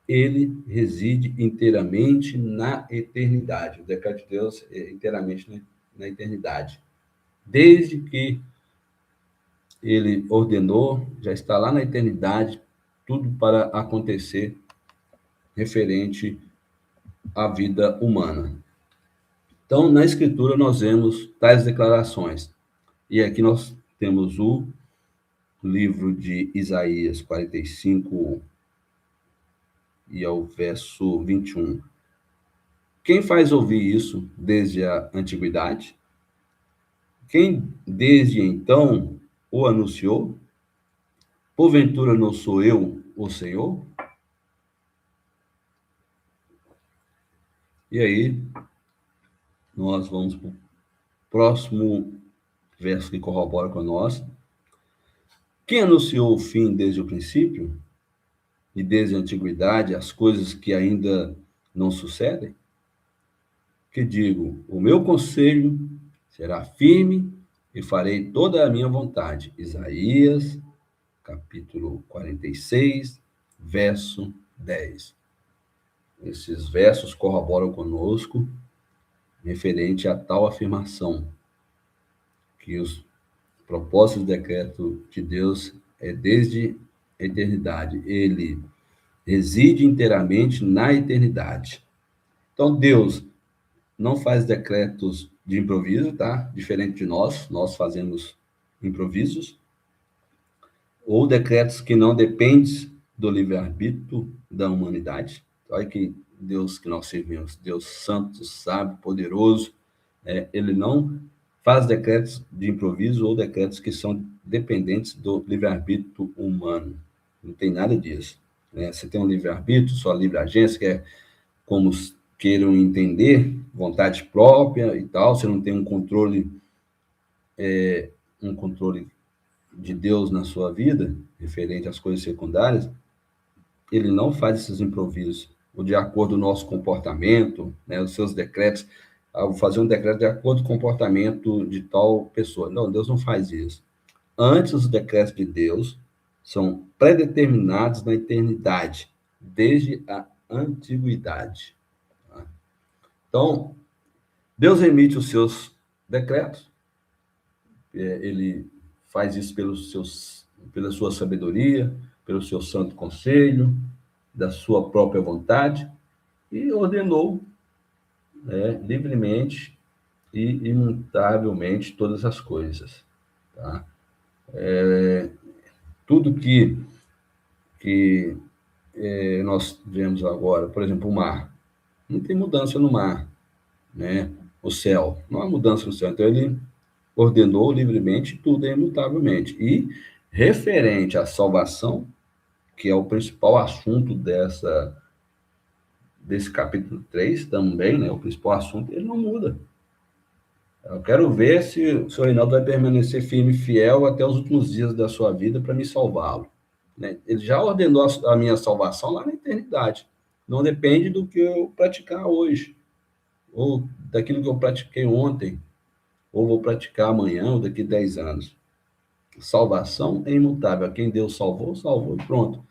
ele reside inteiramente na eternidade. O decreto de Deus é inteiramente na eternidade. Desde que ele ordenou, já está lá na eternidade, tudo para acontecer referente à vida humana. Então, na Escritura, nós vemos tais declarações. E aqui nós temos o livro de Isaías 45 e ao verso 21. Quem faz ouvir isso desde a antiguidade? Quem desde então o anunciou? Porventura não sou eu o Senhor? E aí, nós vamos para o próximo verso que corrobora com nós. Quem anunciou o fim desde o princípio e desde a antiguidade as coisas que ainda não sucedem? Que digo, o meu conselho será firme e farei toda a minha vontade. Isaías, capítulo 46, verso 10. Esses versos corroboram conosco referente a tal afirmação, que os propósitos do decreto de Deus é desde a eternidade. Ele reside inteiramente na eternidade. Então, Deus não faz decretos de improviso, tá? Diferente de nós fazemos improvisos, ou decretos que não dependem do livre-arbítrio da humanidade. Olha que Deus que nós servimos, Deus santo, sábio, poderoso, ele não faz decretos de improviso ou decretos que são dependentes do livre-arbítrio humano. Não tem nada disso. Você tem um livre-arbítrio, sua livre agência, que é como queiram entender, vontade própria e tal, você não tem um controle de Deus na sua vida, referente às coisas secundárias, ele não faz esses improvisos, ou de acordo com o nosso comportamento, né, os seus decretos, vou fazer um decreto de acordo com o comportamento de tal pessoa. Não, Deus não faz isso. Antes, os decretos de Deus são predeterminados na eternidade, desde a antiguidade. Tá? Então, Deus emite os seus decretos, ele faz isso pela sua sabedoria, pelo seu santo conselho, da sua própria vontade, e ordenou livremente e imutavelmente todas as coisas. Tá? Tudo que nós vemos agora, por exemplo, o mar, não tem mudança no mar, né? O céu, não há mudança no céu. Então, ele ordenou livremente, tudo é imutavelmente. E referente à salvação, que é o principal assunto desse capítulo 3 também, né? O principal assunto, ele não muda. Eu quero ver se o senhor Reinaldo vai permanecer firme e fiel até os últimos dias da sua vida para me salvá-lo. Né? Ele já ordenou a minha salvação lá na eternidade. Não depende do que eu praticar hoje, ou daquilo que eu pratiquei ontem, ou vou praticar amanhã, ou daqui a 10 anos. Salvação é imutável. A quem Deus salvou, salvou e pronto.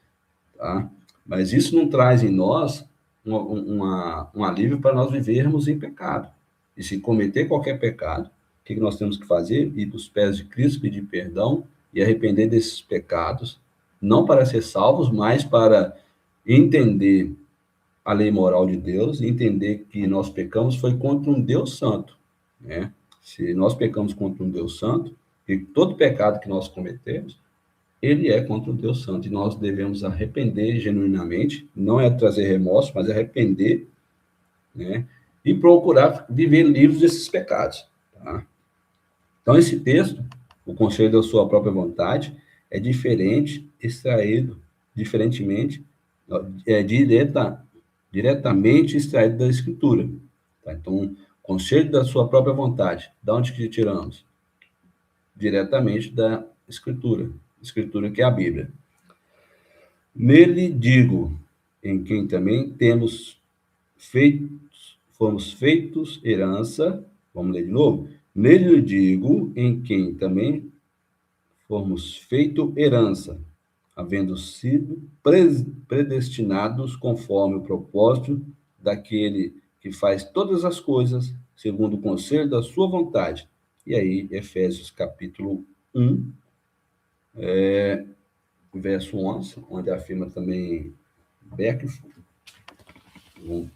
Tá? Mas isso não traz em nós um alívio para nós vivermos em pecado. E se cometer qualquer pecado, o que nós temos que fazer? Ir para os pés de Cristo, pedir perdão e arrepender desses pecados, não para ser salvos, mas para entender a lei moral de Deus, entender que nós pecamos foi contra um Deus santo, né? Se nós pecamos contra um Deus santo, e todo pecado que nós cometemos, ele é contra o Deus santo, e nós devemos arrepender genuinamente, não é trazer remorso, mas arrepender, né? E procurar viver livres desses pecados. Tá? Então, esse texto, o conselho da sua própria vontade, é diferentemente, diretamente extraído da Escritura. Tá? Então, conselho da sua própria vontade, de onde que tiramos? Diretamente da Escritura que é a Bíblia. Nele digo, em quem também fomos feitos herança, vamos ler de novo? Nele digo, em quem também fomos feito herança, havendo sido predestinados conforme o propósito daquele que faz todas as coisas segundo o conselho da sua vontade. E aí, Efésios capítulo 1, verso 11, onde afirma também Beck. Vamos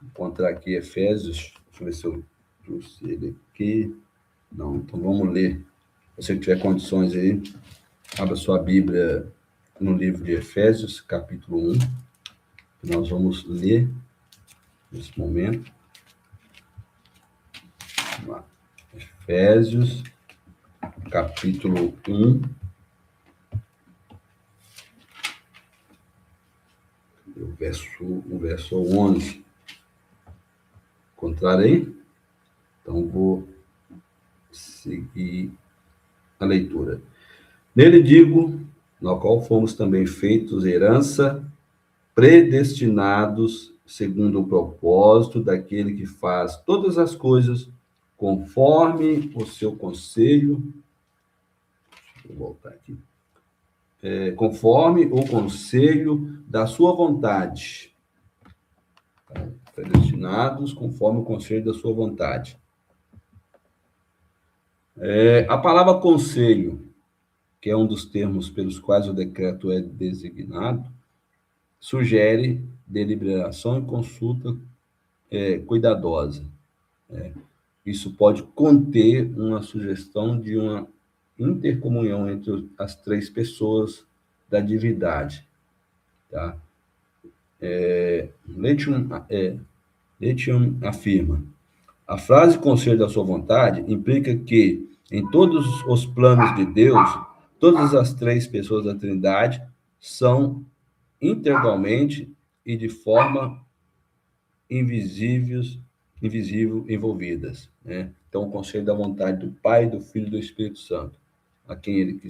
encontrar aqui Efésios, deixa eu ver se eu trouxe ele aqui. Não, então vamos ler. Se você tiver condições aí, abra sua Bíblia no livro de Efésios, capítulo 1, que nós vamos ler nesse momento. Vamos lá. Efésios, capítulo 1. O verso 11. Encontraram aí? Então, vou seguir a leitura. Nele digo, no qual fomos também feitos herança, predestinados segundo o propósito daquele que faz todas as coisas conforme o seu conselho. Vou voltar aqui. Conforme o conselho da sua vontade. Predestinados conforme o conselho da sua vontade. A palavra conselho, que é um dos termos pelos quais o decreto é designado, sugere deliberação e consulta cuidadosa. Isso pode conter uma sugestão de uma intercomunhão entre as três pessoas da divindade. Tá? Leitchum afirma: a frase conselho da sua vontade implica que, em todos os planos de Deus, todas as três pessoas da Trindade são integralmente e de forma invisível envolvidas, né? Então, o conselho da vontade do Pai, do Filho e do Espírito Santo, a quem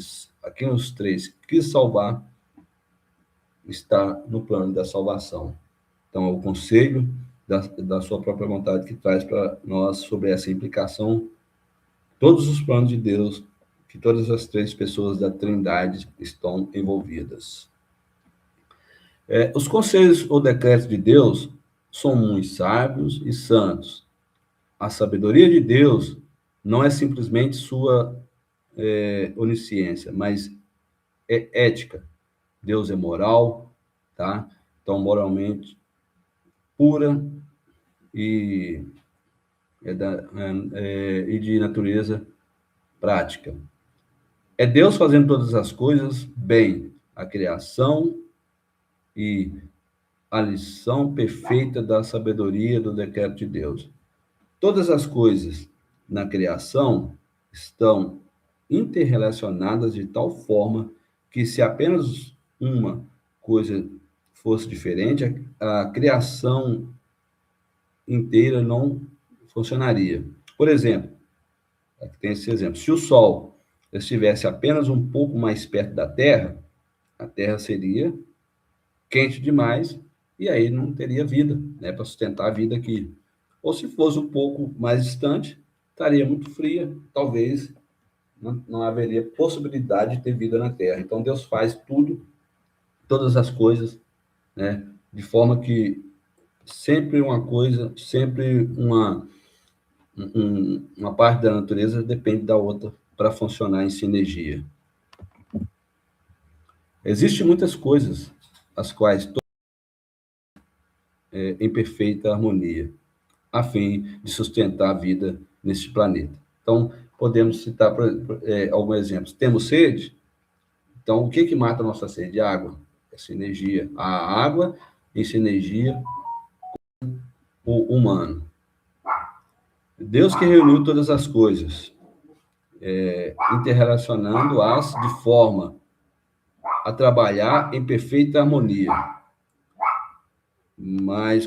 os três quis salvar, está no plano da salvação. Então, é o conselho da sua própria vontade que traz para nós sobre essa implicação, todos os planos de Deus, que todas as três pessoas da Trindade estão envolvidas. Os conselhos ou decretos de Deus são muito sábios e santos. A sabedoria de Deus não é simplesmente sua onisciência, mas é ética. Deus é moral, tá? Então, moralmente pura e, e de natureza prática. É Deus fazendo todas as coisas bem, a criação e a lição perfeita da sabedoria do decreto de Deus. Todas as coisas na criação estão interrelacionadas de tal forma que, se apenas uma coisa fosse diferente, a criação inteira não funcionaria. Por exemplo, aqui tem esse exemplo: se o Sol estivesse apenas um pouco mais perto da Terra, a Terra seria quente demais e aí não teria vida, né, para sustentar a vida aqui. Ou se fosse um pouco mais distante, estaria muito fria, talvez não haveria possibilidade de ter vida na Terra. Então Deus faz tudo, todas as coisas, né, de forma que sempre uma coisa, sempre uma parte da natureza depende da outra para funcionar em sinergia. Existem muitas coisas as quais em perfeita harmonia, a fim de sustentar a vida neste planeta. Então, podemos citar alguns exemplos. Temos sede? Então, o que mata a nossa sede? Água. Essa energia. A água em sinergia com o humano. Deus que reuniu todas as coisas, interrelacionando-as de forma a trabalhar em perfeita harmonia, mas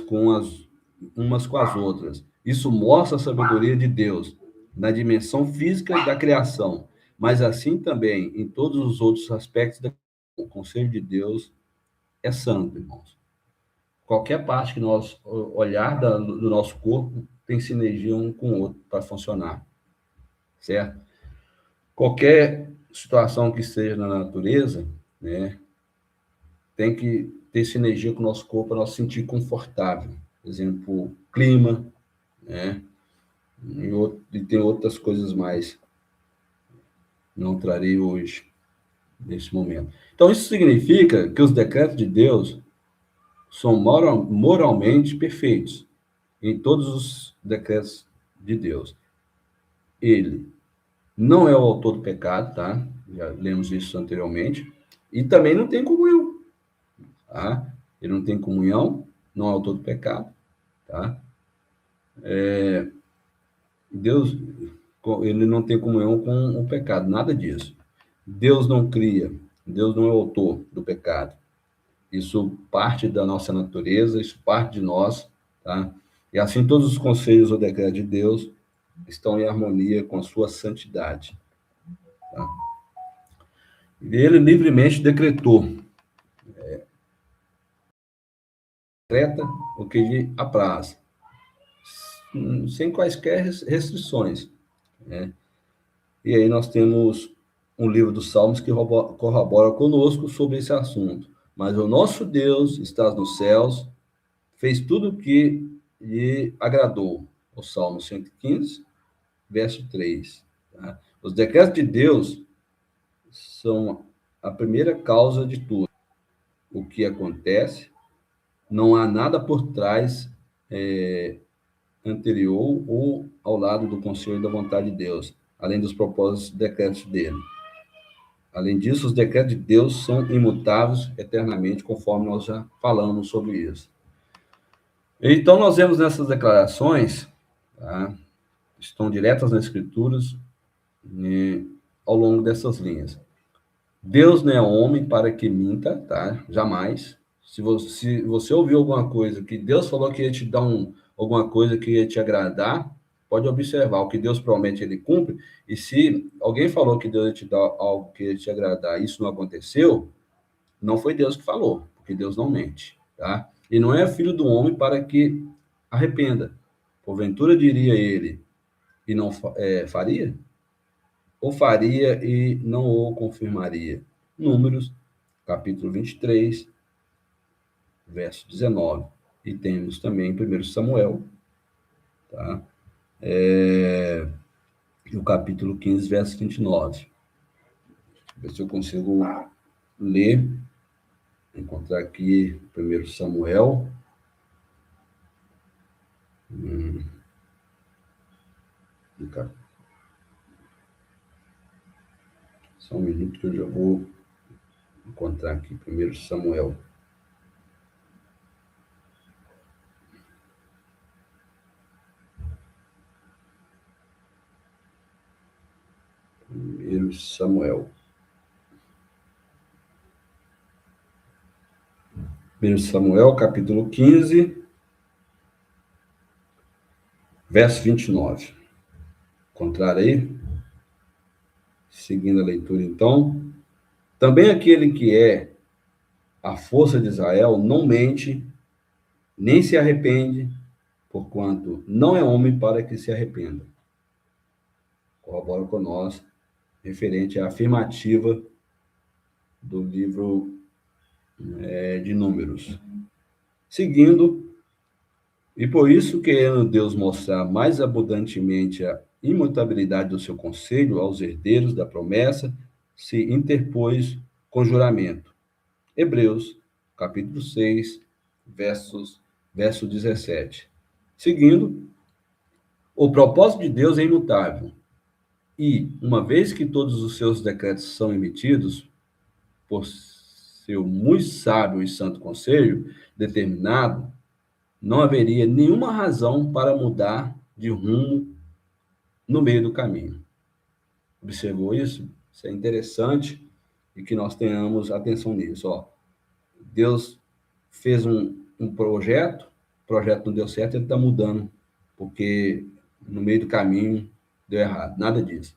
umas com as outras. Isso mostra a sabedoria de Deus na dimensão física da criação, mas assim também em todos os outros aspectos. O conselho de Deus é santo, irmãos. Qualquer parte que nós olhar do nosso corpo tem sinergia um com o outro para funcionar, certo? Qualquer situação que seja na natureza, né, tem que ter sinergia com o nosso corpo para nós sentir confortável. Por exemplo, clima, né? E tem outras coisas mais. Não trarei hoje, nesse momento. Então, isso significa que os decretos de Deus são moralmente perfeitos em todos os decretos de Deus. Ele não é o autor do pecado, tá? Já lemos isso anteriormente. E também não tem comunhão, tá? Ele não tem comunhão, não é autor do pecado, tá? Deus, ele não tem comunhão com o pecado, nada disso. Deus não cria, Deus não é autor do pecado. Isso parte da nossa natureza, isso parte de nós, tá? E assim todos os conselhos ou decretos de Deus estão em harmonia com a sua santidade. Tá? Ele livremente decretou, decreta o que lhe apraz, sem quaisquer restrições, né? E aí nós temos um livro dos Salmos que corrobora conosco sobre esse assunto. Mas o nosso Deus está nos céus, fez tudo o que lhe agradou. O Salmo 115, verso 3. Tá? Os decretos de Deus são a primeira causa de tudo. O que acontece, não há nada por trás anterior ou ao lado do conselho da vontade de Deus, além dos propósitos e decretos dele. Além disso, os decretos de Deus são imutáveis eternamente, conforme nós já falamos sobre isso. Então, nós vemos nessas declarações, tá, estão diretas nas Escrituras, ao longo dessas linhas. Deus não é homem para que minta, tá? Jamais. Se você ouviu alguma coisa que Deus falou que ia te dar alguma coisa que ia te agradar, pode observar, o que Deus promete, ele cumpre, e se alguém falou que Deus ia te dar algo que ia te agradar, e isso não aconteceu, não foi Deus que falou, porque Deus não mente, tá? E não é filho do homem para que arrependa. Porventura diria ele, e não faria? Ou faria e não o confirmaria? Números, capítulo 23, verso 19. E temos também 1 Samuel, tá? No capítulo 15, verso 29. Ver se eu consigo ler, encontrar aqui 1 Samuel. Só um minuto que eu já vou encontrar aqui 1 Samuel. 1 Samuel. 1 Samuel, capítulo 15, verso 29. Encontrar aí? Seguindo a leitura, então. Também aquele que é a força de Israel não mente, nem se arrepende, porquanto não é homem para que se arrependa. Corrobora com nós, referente à afirmativa do livro de Números. Seguindo, e por isso, querendo Deus mostrar mais abundantemente a imutabilidade do seu conselho aos herdeiros da promessa, se interpôs com juramento. Hebreus, capítulo 6, verso 17. Seguindo, o propósito de Deus é imutável, e, uma vez que todos os seus decretos são emitidos por seu muito sábio e santo conselho determinado, não haveria nenhuma razão para mudar de rumo no meio do caminho. Observou isso? Isso é interessante e que nós tenhamos atenção nisso. Deus fez um projeto, o projeto não deu certo, ele está mudando, porque no meio do caminho deu errado. Nada disso.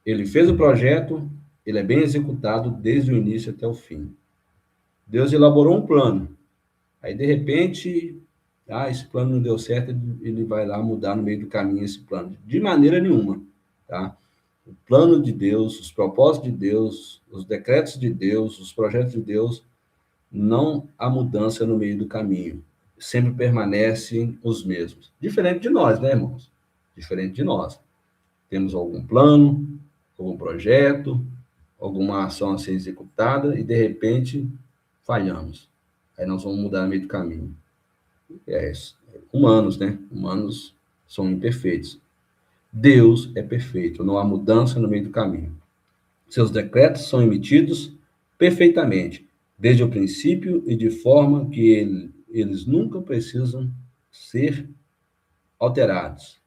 Ele fez o projeto, ele é bem executado desde o início até o fim. Deus elaborou um plano. Aí, de repente, esse plano não deu certo, ele vai lá mudar no meio do caminho esse plano. De maneira nenhuma, tá? O plano de Deus, os propósitos de Deus, os decretos de Deus, os projetos de Deus, não há mudança no meio do caminho. Sempre permanecem os mesmos. Diferente de nós, né, irmãos? Diferente de nós. Temos algum plano, algum projeto, alguma ação a ser executada e, de repente, falhamos. Aí nós vamos mudar no meio do caminho. Humanos, né? Humanos são imperfeitos. Deus é perfeito, não há mudança no meio do caminho. Seus decretos são emitidos perfeitamente, desde o princípio e de forma que eles nunca precisam ser alterados.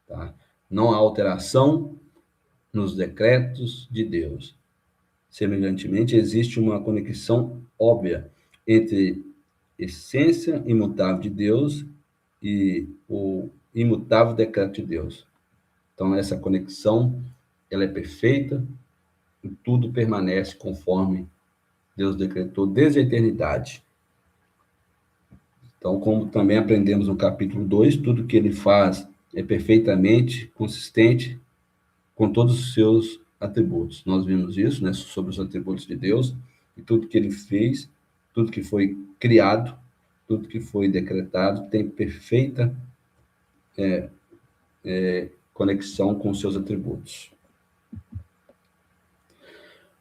Tá? Não há alteração nos decretos de Deus. Semelhantemente, existe uma conexão óbvia entre essência imutável de Deus e o imutável decreto de Deus. Então, essa conexão, ela é perfeita e tudo permanece conforme Deus decretou desde a eternidade. Então, como também aprendemos no capítulo 2, tudo que ele faz é perfeitamente consistente com todos os seus atributos. Nós vimos isso, né, sobre os atributos de Deus, e tudo que ele fez, tudo que foi criado, tudo que foi decretado, tem perfeita conexão com seus atributos.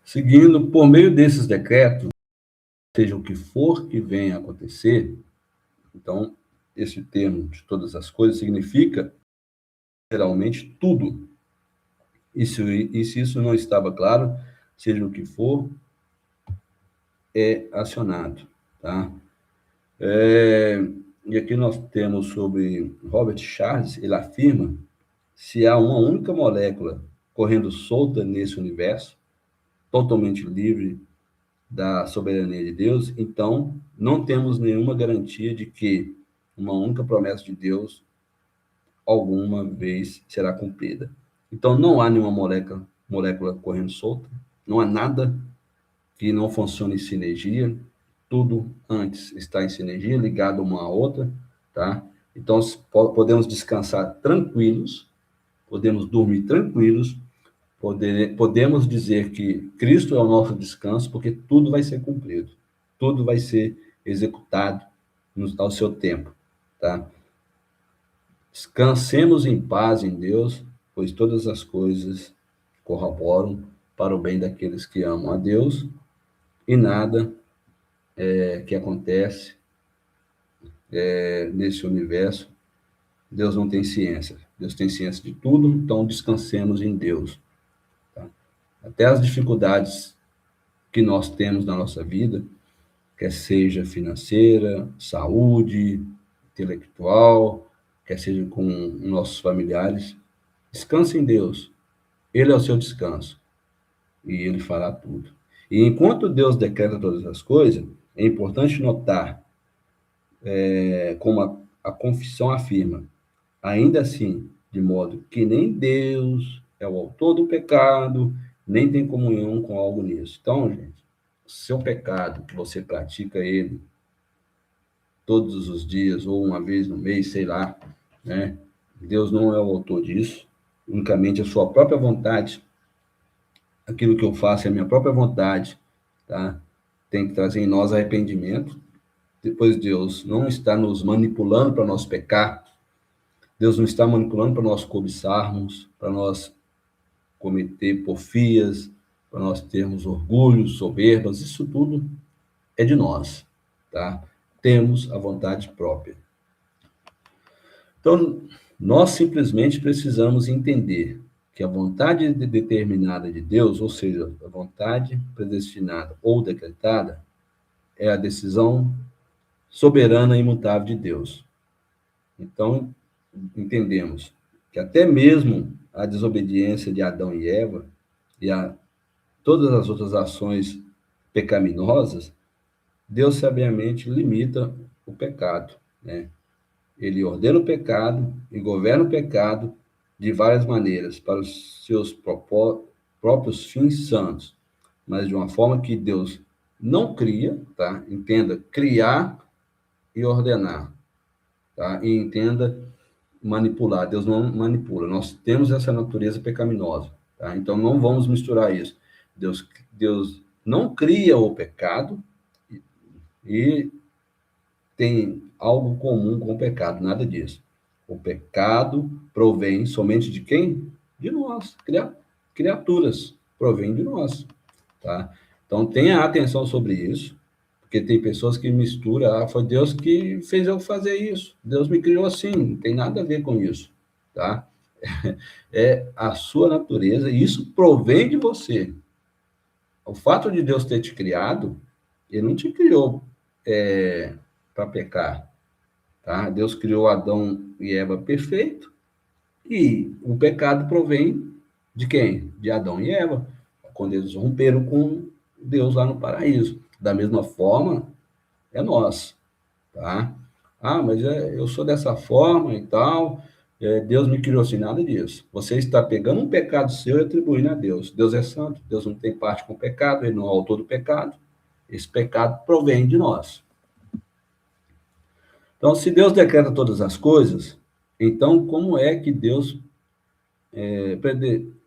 Seguindo, por meio desses decretos, seja o que for que venha a acontecer, então, esse termo de todas as coisas significa, literalmente, tudo. E se isso não estava claro, seja o que for, é acionado, tá? E aqui nós temos sobre Robert Charles, ele afirma, se há uma única molécula correndo solta nesse universo, totalmente livre da soberania de Deus, então não temos nenhuma garantia de que uma única promessa de Deus alguma vez será cumprida. Então não há nenhuma molécula correndo solta, não há nada que não funcione em sinergia, tudo antes está em sinergia, ligado uma à outra, tá? Então podemos descansar tranquilos, podemos dormir tranquilos, podemos dizer que Cristo é o nosso descanso, porque tudo vai ser cumprido, tudo vai ser executado ao seu tempo, tá? Descansemos em paz em Deus, pois todas as coisas corroboram para o bem daqueles que amam a Deus, e nada que acontece nesse universo, Deus não tem ciência. Deus tem ciência de tudo, então descansemos em Deus. Tá? Até as dificuldades que nós temos na nossa vida, quer seja financeira, saúde, intelectual, quer seja com nossos familiares, descanse em Deus. Ele é o seu descanso e ele fará tudo. E enquanto Deus decreta todas as coisas, é importante notar, como a confissão afirma, ainda assim, de modo que nem Deus é o autor do pecado, nem tem comunhão com algo nisso. Então, gente, seu pecado, que você pratica ele todos os dias, ou uma vez no mês, sei lá, né? Deus não é o autor disso, unicamente a sua própria vontade. Aquilo que eu faço é a minha própria vontade, tá? Tem que trazer em nós arrependimento. Depois Deus não está nos manipulando para nós pecar, Deus não está manipulando para nós cobiçarmos, para nós cometer porfias, para nós termos orgulho, soberbas, isso tudo é de nós, tá? Temos a vontade própria. Então, nós simplesmente precisamos entender que a vontade determinada de Deus, ou seja, a vontade predestinada ou decretada, é a decisão soberana e imutável de Deus. Então, entendemos que até mesmo a desobediência de Adão e Eva e todas as outras ações pecaminosas, Deus sabiamente limita o pecado, né? Ele ordena o pecado e governa o pecado de várias maneiras para os seus próprios fins santos, mas de uma forma que Deus não cria, tá? Entenda, criar e ordenar, tá? E entenda, manipular. Deus não manipula. Nós temos essa natureza pecaminosa, tá? Então não vamos misturar isso. Deus não cria o pecado e tem algo comum com o pecado, nada disso. O pecado provém somente de quem? De nós, criaturas, provém de nós, tá? Então tenha atenção sobre isso, porque tem pessoas que misturam, foi Deus que fez eu fazer isso, Deus me criou assim, não tem nada a ver com isso, tá? É a sua natureza, e isso provém de você. O fato de Deus ter te criado, ele não te criou para pecar, tá? Deus criou Adão e Eva perfeito, e o pecado provém de quem? De Adão e Eva, quando eles romperam com Deus lá no paraíso. Da mesma forma, é nós, tá? Ah, mas eu sou dessa forma e tal, Deus me criou assim, nada disso. Você está pegando um pecado seu e atribuindo a Deus. Deus é santo, Deus não tem parte com o pecado, ele não é o autor do pecado. Esse pecado provém de nós. Então, se Deus decreta todas as coisas, então como é que Deus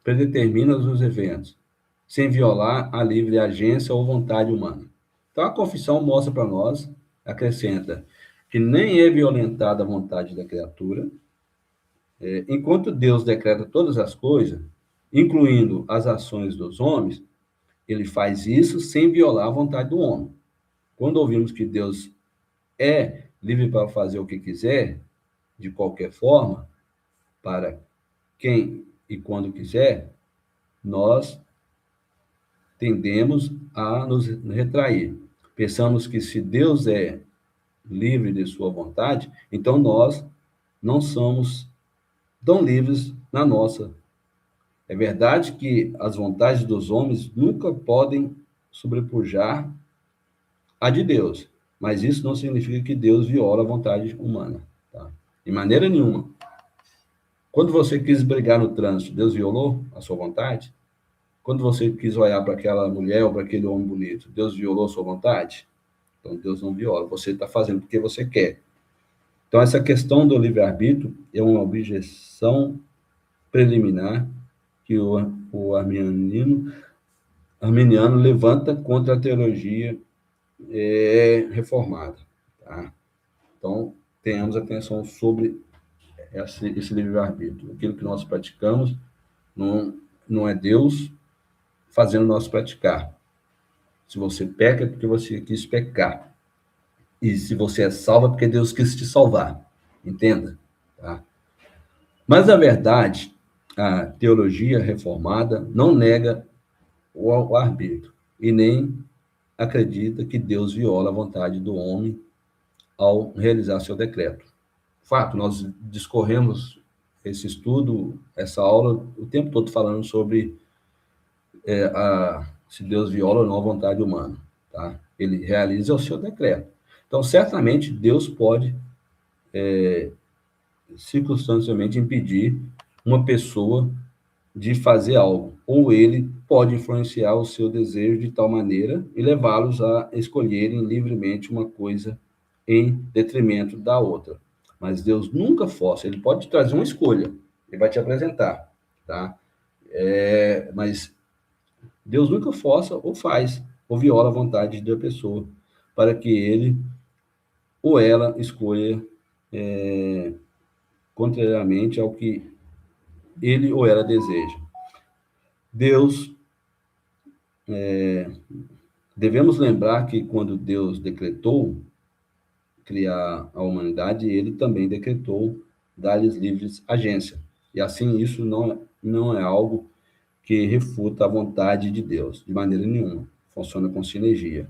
predetermina os eventos, sem violar a livre agência ou vontade humana? Então, a confissão mostra para nós, acrescenta, que nem é violentada a vontade da criatura, enquanto Deus decreta todas as coisas, incluindo as ações dos homens, ele faz isso sem violar a vontade do homem. Quando ouvimos que Deus é livre para fazer o que quiser, de qualquer forma, para quem e quando quiser, nós tendemos a nos retrair. Pensamos que se Deus é livre de sua vontade, então nós não somos tão livres na nossa. É verdade que as vontades dos homens nunca podem sobrepujar a de Deus. Mas isso não significa que Deus viola a vontade humana. Tá? De maneira nenhuma. Quando você quis brigar no trânsito, Deus violou a sua vontade? Quando você quis olhar para aquela mulher ou para aquele homem bonito, Deus violou a sua vontade? Então, Deus não viola. Você está fazendo porque você quer. Então, essa questão do livre-arbítrio é uma objeção preliminar que o arminiano levanta contra a teologia reformada. Tá? Então, tenhamos atenção sobre esse livre-arbítrio. Aquilo que nós praticamos não é Deus fazendo nós praticar. Se você peca, é porque você quis pecar. E se você é salvo, é porque Deus quis te salvar. Entenda? Tá? Mas, na verdade, a teologia reformada não nega o arbítrio e nem acredita que Deus viola a vontade do homem ao realizar seu decreto. Fato, nós discorremos esse estudo, essa aula, o tempo todo falando sobre se Deus viola ou não a vontade humana. Tá? Ele realiza o seu decreto. Então, certamente, Deus pode circunstancialmente impedir uma pessoa de fazer algo, ou ele pode influenciar o seu desejo de tal maneira e levá-los a escolherem livremente uma coisa em detrimento da outra. Mas Deus nunca força, ele pode te trazer uma escolha, ele vai te apresentar, tá? Mas Deus nunca força ou faz, ou viola a vontade da pessoa, para que ele ou ela escolha contrariamente ao que ele ou ela deseja. Deus, devemos lembrar que quando Deus decretou criar a humanidade, ele também decretou dar-lhes livres agência. E assim, isso não é algo que refuta a vontade de Deus, de maneira nenhuma. Funciona com sinergia.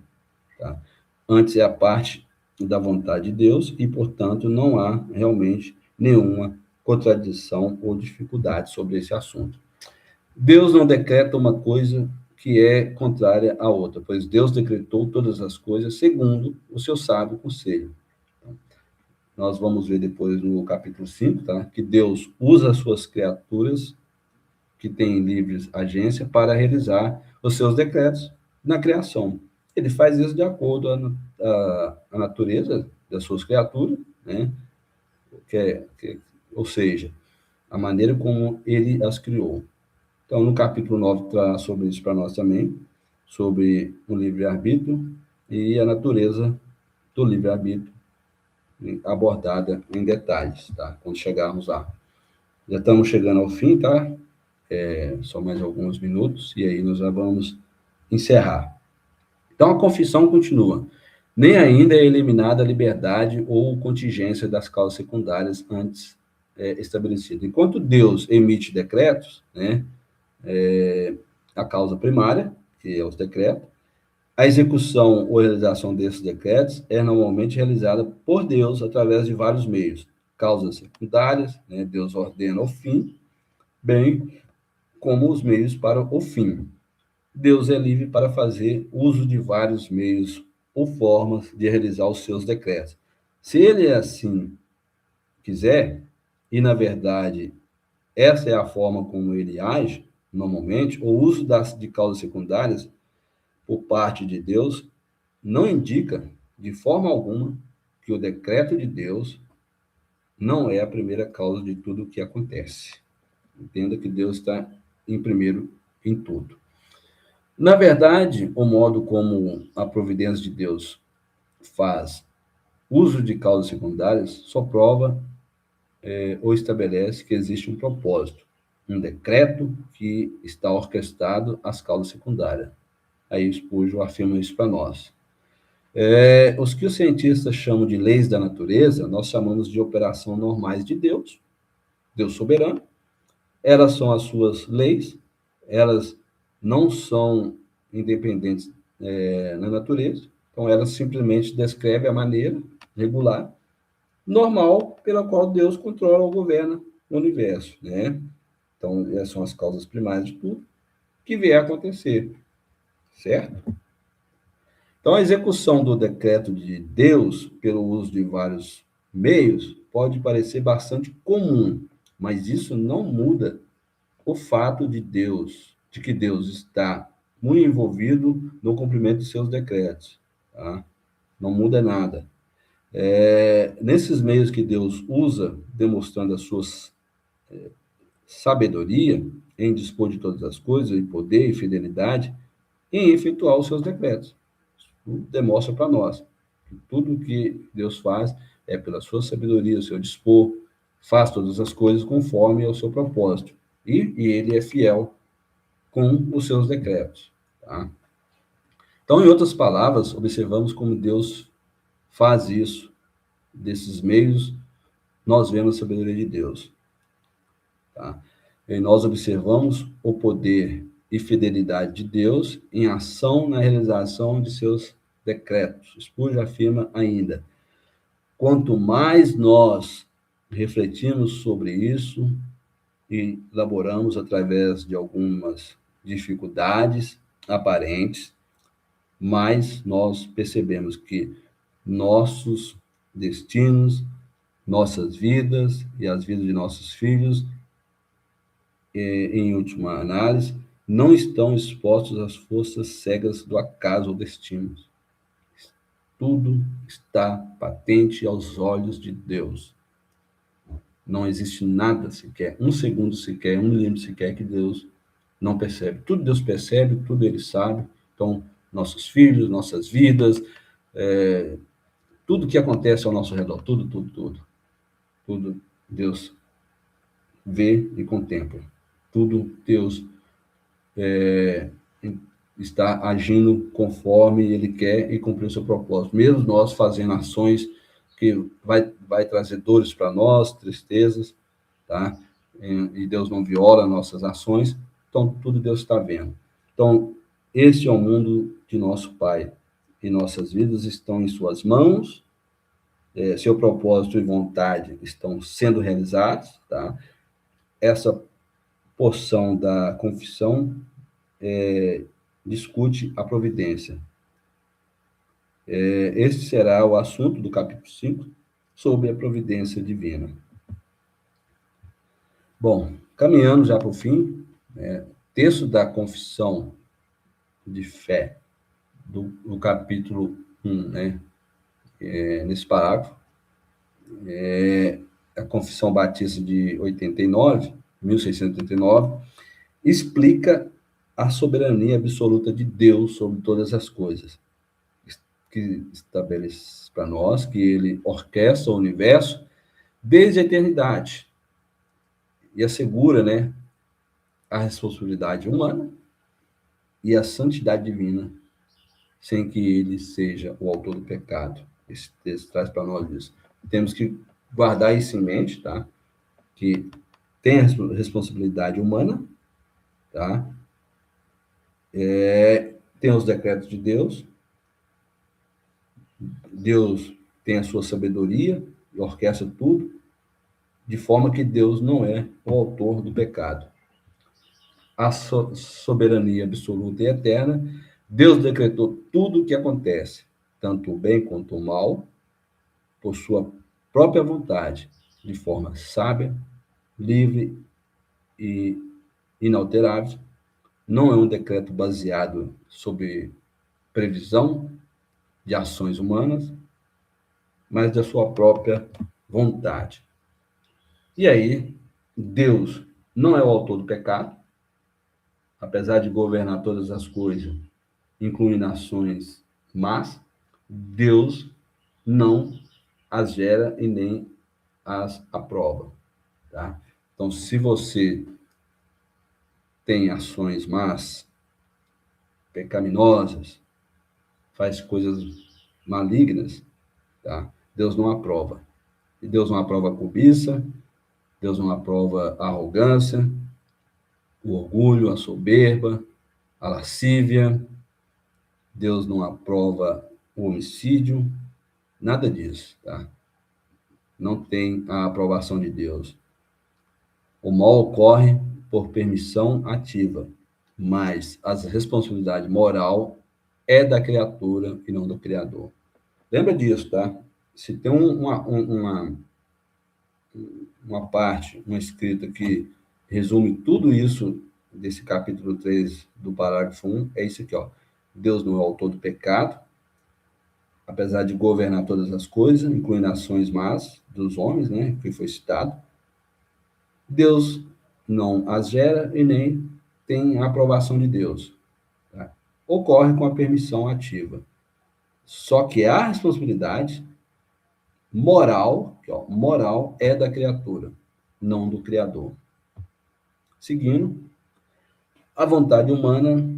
Tá? Antes é a parte da vontade de Deus e, portanto, não há realmente nenhuma contradição ou dificuldade sobre esse assunto. Deus não decreta uma coisa que é contrária à outra, pois Deus decretou todas as coisas segundo o seu sábio conselho. Então, nós vamos ver depois no capítulo 5, tá? Que Deus usa as suas criaturas que têm livre agência para realizar os seus decretos na criação. Ele faz isso de acordo à natureza das suas criaturas, né? Ou seja, a maneira como ele as criou. Então, no capítulo 9, traz sobre isso para nós também, sobre o livre-arbítrio e a natureza do livre-arbítrio, abordada em detalhes, tá? Quando chegarmos lá. Já estamos chegando ao fim, tá? Só mais alguns minutos, e aí nós já vamos encerrar. Então, a confissão continua. Nem ainda é eliminada a liberdade ou contingência das causas secundárias antes estabelecidas. Enquanto Deus emite decretos, né, a causa primária, que é os decretos, a execução ou realização desses decretos é normalmente realizada por Deus através de vários meios. Causas secundárias, né, Deus ordena o fim, bem como os meios para o fim. Deus é livre para fazer uso de vários meios ou formas de realizar os seus decretos. Se ele assim quiser, e na verdade essa é a forma como ele age, normalmente, o uso de causas secundárias por parte de Deus não indica, de forma alguma, que o decreto de Deus não é a primeira causa de tudo o que acontece. Entenda que Deus está em primeiro em tudo. Na verdade, o modo como a providência de Deus faz uso de causas secundárias só prova ou estabelece que existe um propósito, um decreto que está orquestrado às causas secundárias. Aí Spurgeon afirma isso para nós. Os que os cientistas chamam de leis da natureza, nós chamamos de operações normais de Deus, Deus soberano. Elas são as suas leis, elas não são independentes na natureza, então elas simplesmente descrevem a maneira regular, normal, pela qual Deus controla ou governa o universo, né? Então, essas são as causas primárias de tudo que vier a acontecer, certo? Então, a execução do decreto de Deus, pelo uso de vários meios, pode parecer bastante comum, mas isso não muda o fato de que Deus está muito envolvido no cumprimento de seus decretos, tá? Não muda nada. Nesses meios que Deus usa, demonstrando a sua sabedoria em dispor de todas as coisas, em poder e fidelidade, em efetuar os seus decretos. Isso demonstra para nós que tudo que Deus faz é pela sua sabedoria, o seu dispor, faz todas as coisas conforme ao seu propósito. E ele é fiel com os seus decretos. Tá? Então, em outras palavras, observamos como Deus faz isso. Desses meios, nós vemos a sabedoria de Deus. Tá? E nós observamos o poder e fidelidade de Deus em ação na realização de seus decretos. Spurgeon afirma ainda: quanto mais nós refletimos sobre isso e elaboramos através de algumas dificuldades aparentes, mais nós percebemos que nossos destinos, nossas vidas e as vidas de nossos filhos, em última análise, não estão expostos às forças cegas do acaso ou destino. Tudo está patente aos olhos de Deus. Não existe nada sequer, um segundo sequer, um milímetro sequer que Deus não percebe. Tudo Deus percebe, tudo Ele sabe. Então, nossos filhos, nossas vidas, tudo que acontece ao nosso redor, tudo Deus vê e contempla. Tudo Deus está agindo conforme Ele quer e cumprir o seu propósito. Mesmo nós fazendo ações que vai trazer dores para nós, tristezas, tá? E Deus não viola nossas ações, então tudo Deus está vendo. Então, este é o mundo de nosso Pai, e nossas vidas estão em suas mãos, seu propósito e vontade estão sendo realizados, tá? Essa porção da confissão discute a providência. Este será o assunto do capítulo 5, sobre a providência divina. Bom, caminhando já para o fim, texto da confissão de fé do capítulo 1, nesse parágrafo, a Confissão Batista de 1689, explica a soberania absoluta de Deus sobre todas as coisas, que estabelece para nós que Ele orquestra o universo desde a eternidade e assegura, a responsabilidade humana e a santidade divina, sem que Ele seja o autor do pecado. Esse texto traz para nós isso. Temos que guardar isso em mente, tá? Que tem a responsabilidade humana, tá? Tem os decretos de Deus. Deus tem a sua sabedoria e orquestra tudo, de forma que Deus não é o autor do pecado. A soberania absoluta e eterna, Deus decretou tudo o que acontece, tanto o bem quanto o mal, por sua própria vontade, de forma sábia, livre e inalterável. Não é um decreto baseado sobre previsão de ações humanas, mas da sua própria vontade. E aí, Deus não é o autor do pecado, apesar de governar todas as coisas, incluindo ações más, Deus não as gera e nem as aprova, tá? Então, se você tem ações más, pecaminosas, faz coisas malignas, tá? Deus não aprova. E Deus não aprova a cobiça, Deus não aprova a arrogância, o orgulho, a soberba, a lascívia. Deus não aprova o homicídio, nada disso, tá? Não tem a aprovação de Deus. O mal ocorre por permissão ativa, mas a responsabilidade moral é da criatura e não do Criador. Lembra disso, tá? Se tem uma parte, uma escrita que resume tudo isso desse capítulo 3 do parágrafo 1, é isso aqui, ó. Deus não é o autor do pecado, apesar de governar todas as coisas, incluindo ações más dos homens, né, que foi citado. Deus não as gera e nem tem a aprovação de Deus. Tá? Ocorre com a permissão ativa. Só que a responsabilidade moral, que, ó, moral é da criatura, não do Criador. Seguindo, a vontade humana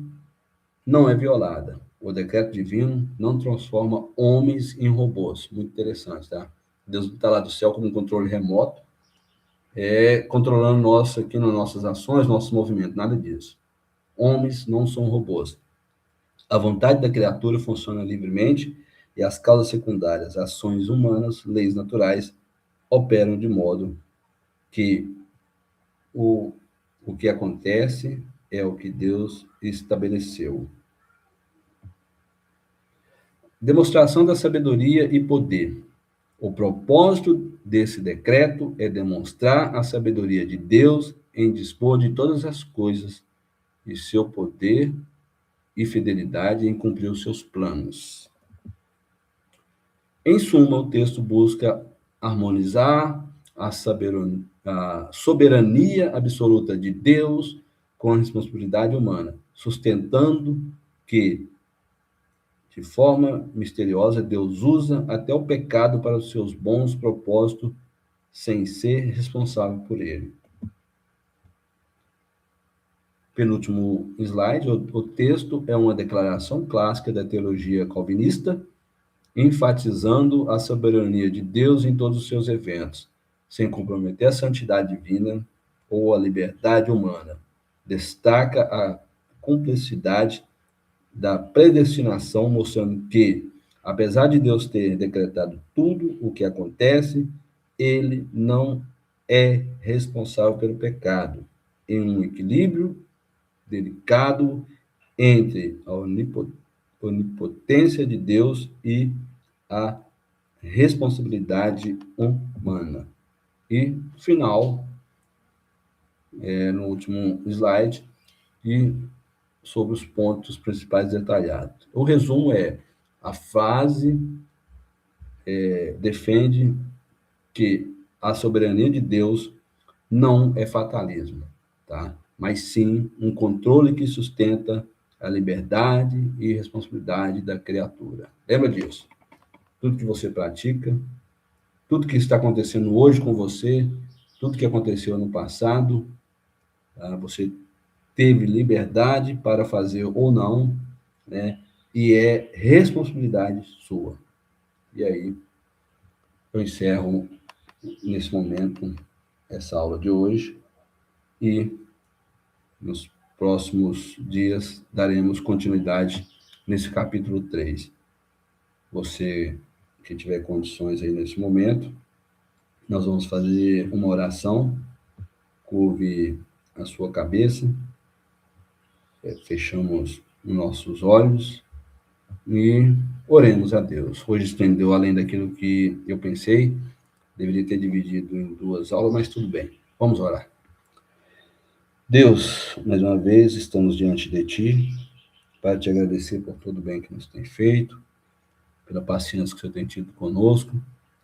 não é violada. O decreto divino não transforma homens em robôs. Muito interessante, tá? Deus não está lá do céu como um controle remoto, controlando nós aqui nas nossas ações, nossos movimentos, nada disso. Homens não são robôs. A vontade da criatura funciona livremente e as causas secundárias, ações humanas, leis naturais, operam de modo que o que acontece é o que Deus estabeleceu. Demonstração da sabedoria e poder. O propósito desse decreto é demonstrar a sabedoria de Deus em dispor de todas as coisas e seu poder e fidelidade em cumprir os seus planos. Em suma, o texto busca harmonizar a soberania absoluta de Deus com a responsabilidade humana, sustentando que, de forma misteriosa, Deus usa até o pecado para os seus bons propósitos, sem ser responsável por ele. Penúltimo slide, o texto é uma declaração clássica da teologia calvinista, enfatizando a soberania de Deus em todos os seus eventos, sem comprometer a santidade divina ou a liberdade humana. Destaca a complexidade da predestinação, mostrando que, apesar de Deus ter decretado tudo o que acontece, ele não é responsável pelo pecado, em um equilíbrio delicado entre a onipotência de Deus e a responsabilidade humana. E, final, no último slide, e sobre os pontos principais detalhados. O resumo a frase defende que a soberania de Deus não é fatalismo, tá? Mas sim um controle que sustenta a liberdade e responsabilidade da criatura. Lembra disso? Tudo que você pratica, tudo que está acontecendo hoje com você, tudo que aconteceu no passado, tá? Você teve liberdade para fazer ou não, né? E é responsabilidade sua. E aí, eu encerro nesse momento essa aula de hoje e nos próximos dias daremos continuidade nesse capítulo 3. Você que tiver condições aí nesse momento, nós vamos fazer uma oração, curve a sua cabeça, fechamos os nossos olhos e oremos a Deus. Hoje estendeu além daquilo que eu pensei, deveria ter dividido em 2 aulas, mas tudo bem. Vamos orar. Deus, mais uma vez, estamos diante de Ti, para te agradecer por todo o bem que nos tem feito, pela paciência que o Senhor tem tido conosco.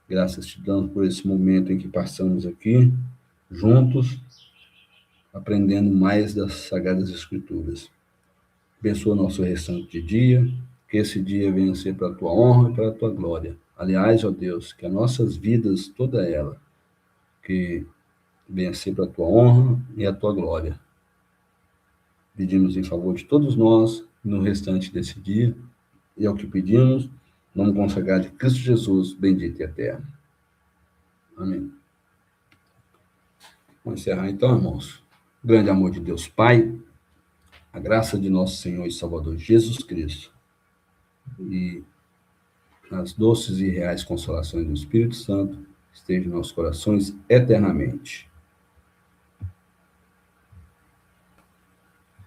Graças te damos por esse momento em que passamos aqui, juntos, aprendendo mais das Sagradas Escrituras. Abençoa o nosso restante de dia, que esse dia venha a ser para a Tua honra e para a Tua glória. Aliás, ó Deus, que as nossas vidas, toda ela, que venha a ser para a Tua honra e a Tua glória. Pedimos em favor de todos nós, no restante desse dia, e é o que pedimos, nome consagrado de Cristo Jesus, bendito e eterno. Amém. Vamos encerrar então, irmãos. O grande amor de Deus Pai, a graça de nosso Senhor e Salvador Jesus Cristo e as doces e reais consolações do Espírito Santo estejam em nossos corações eternamente.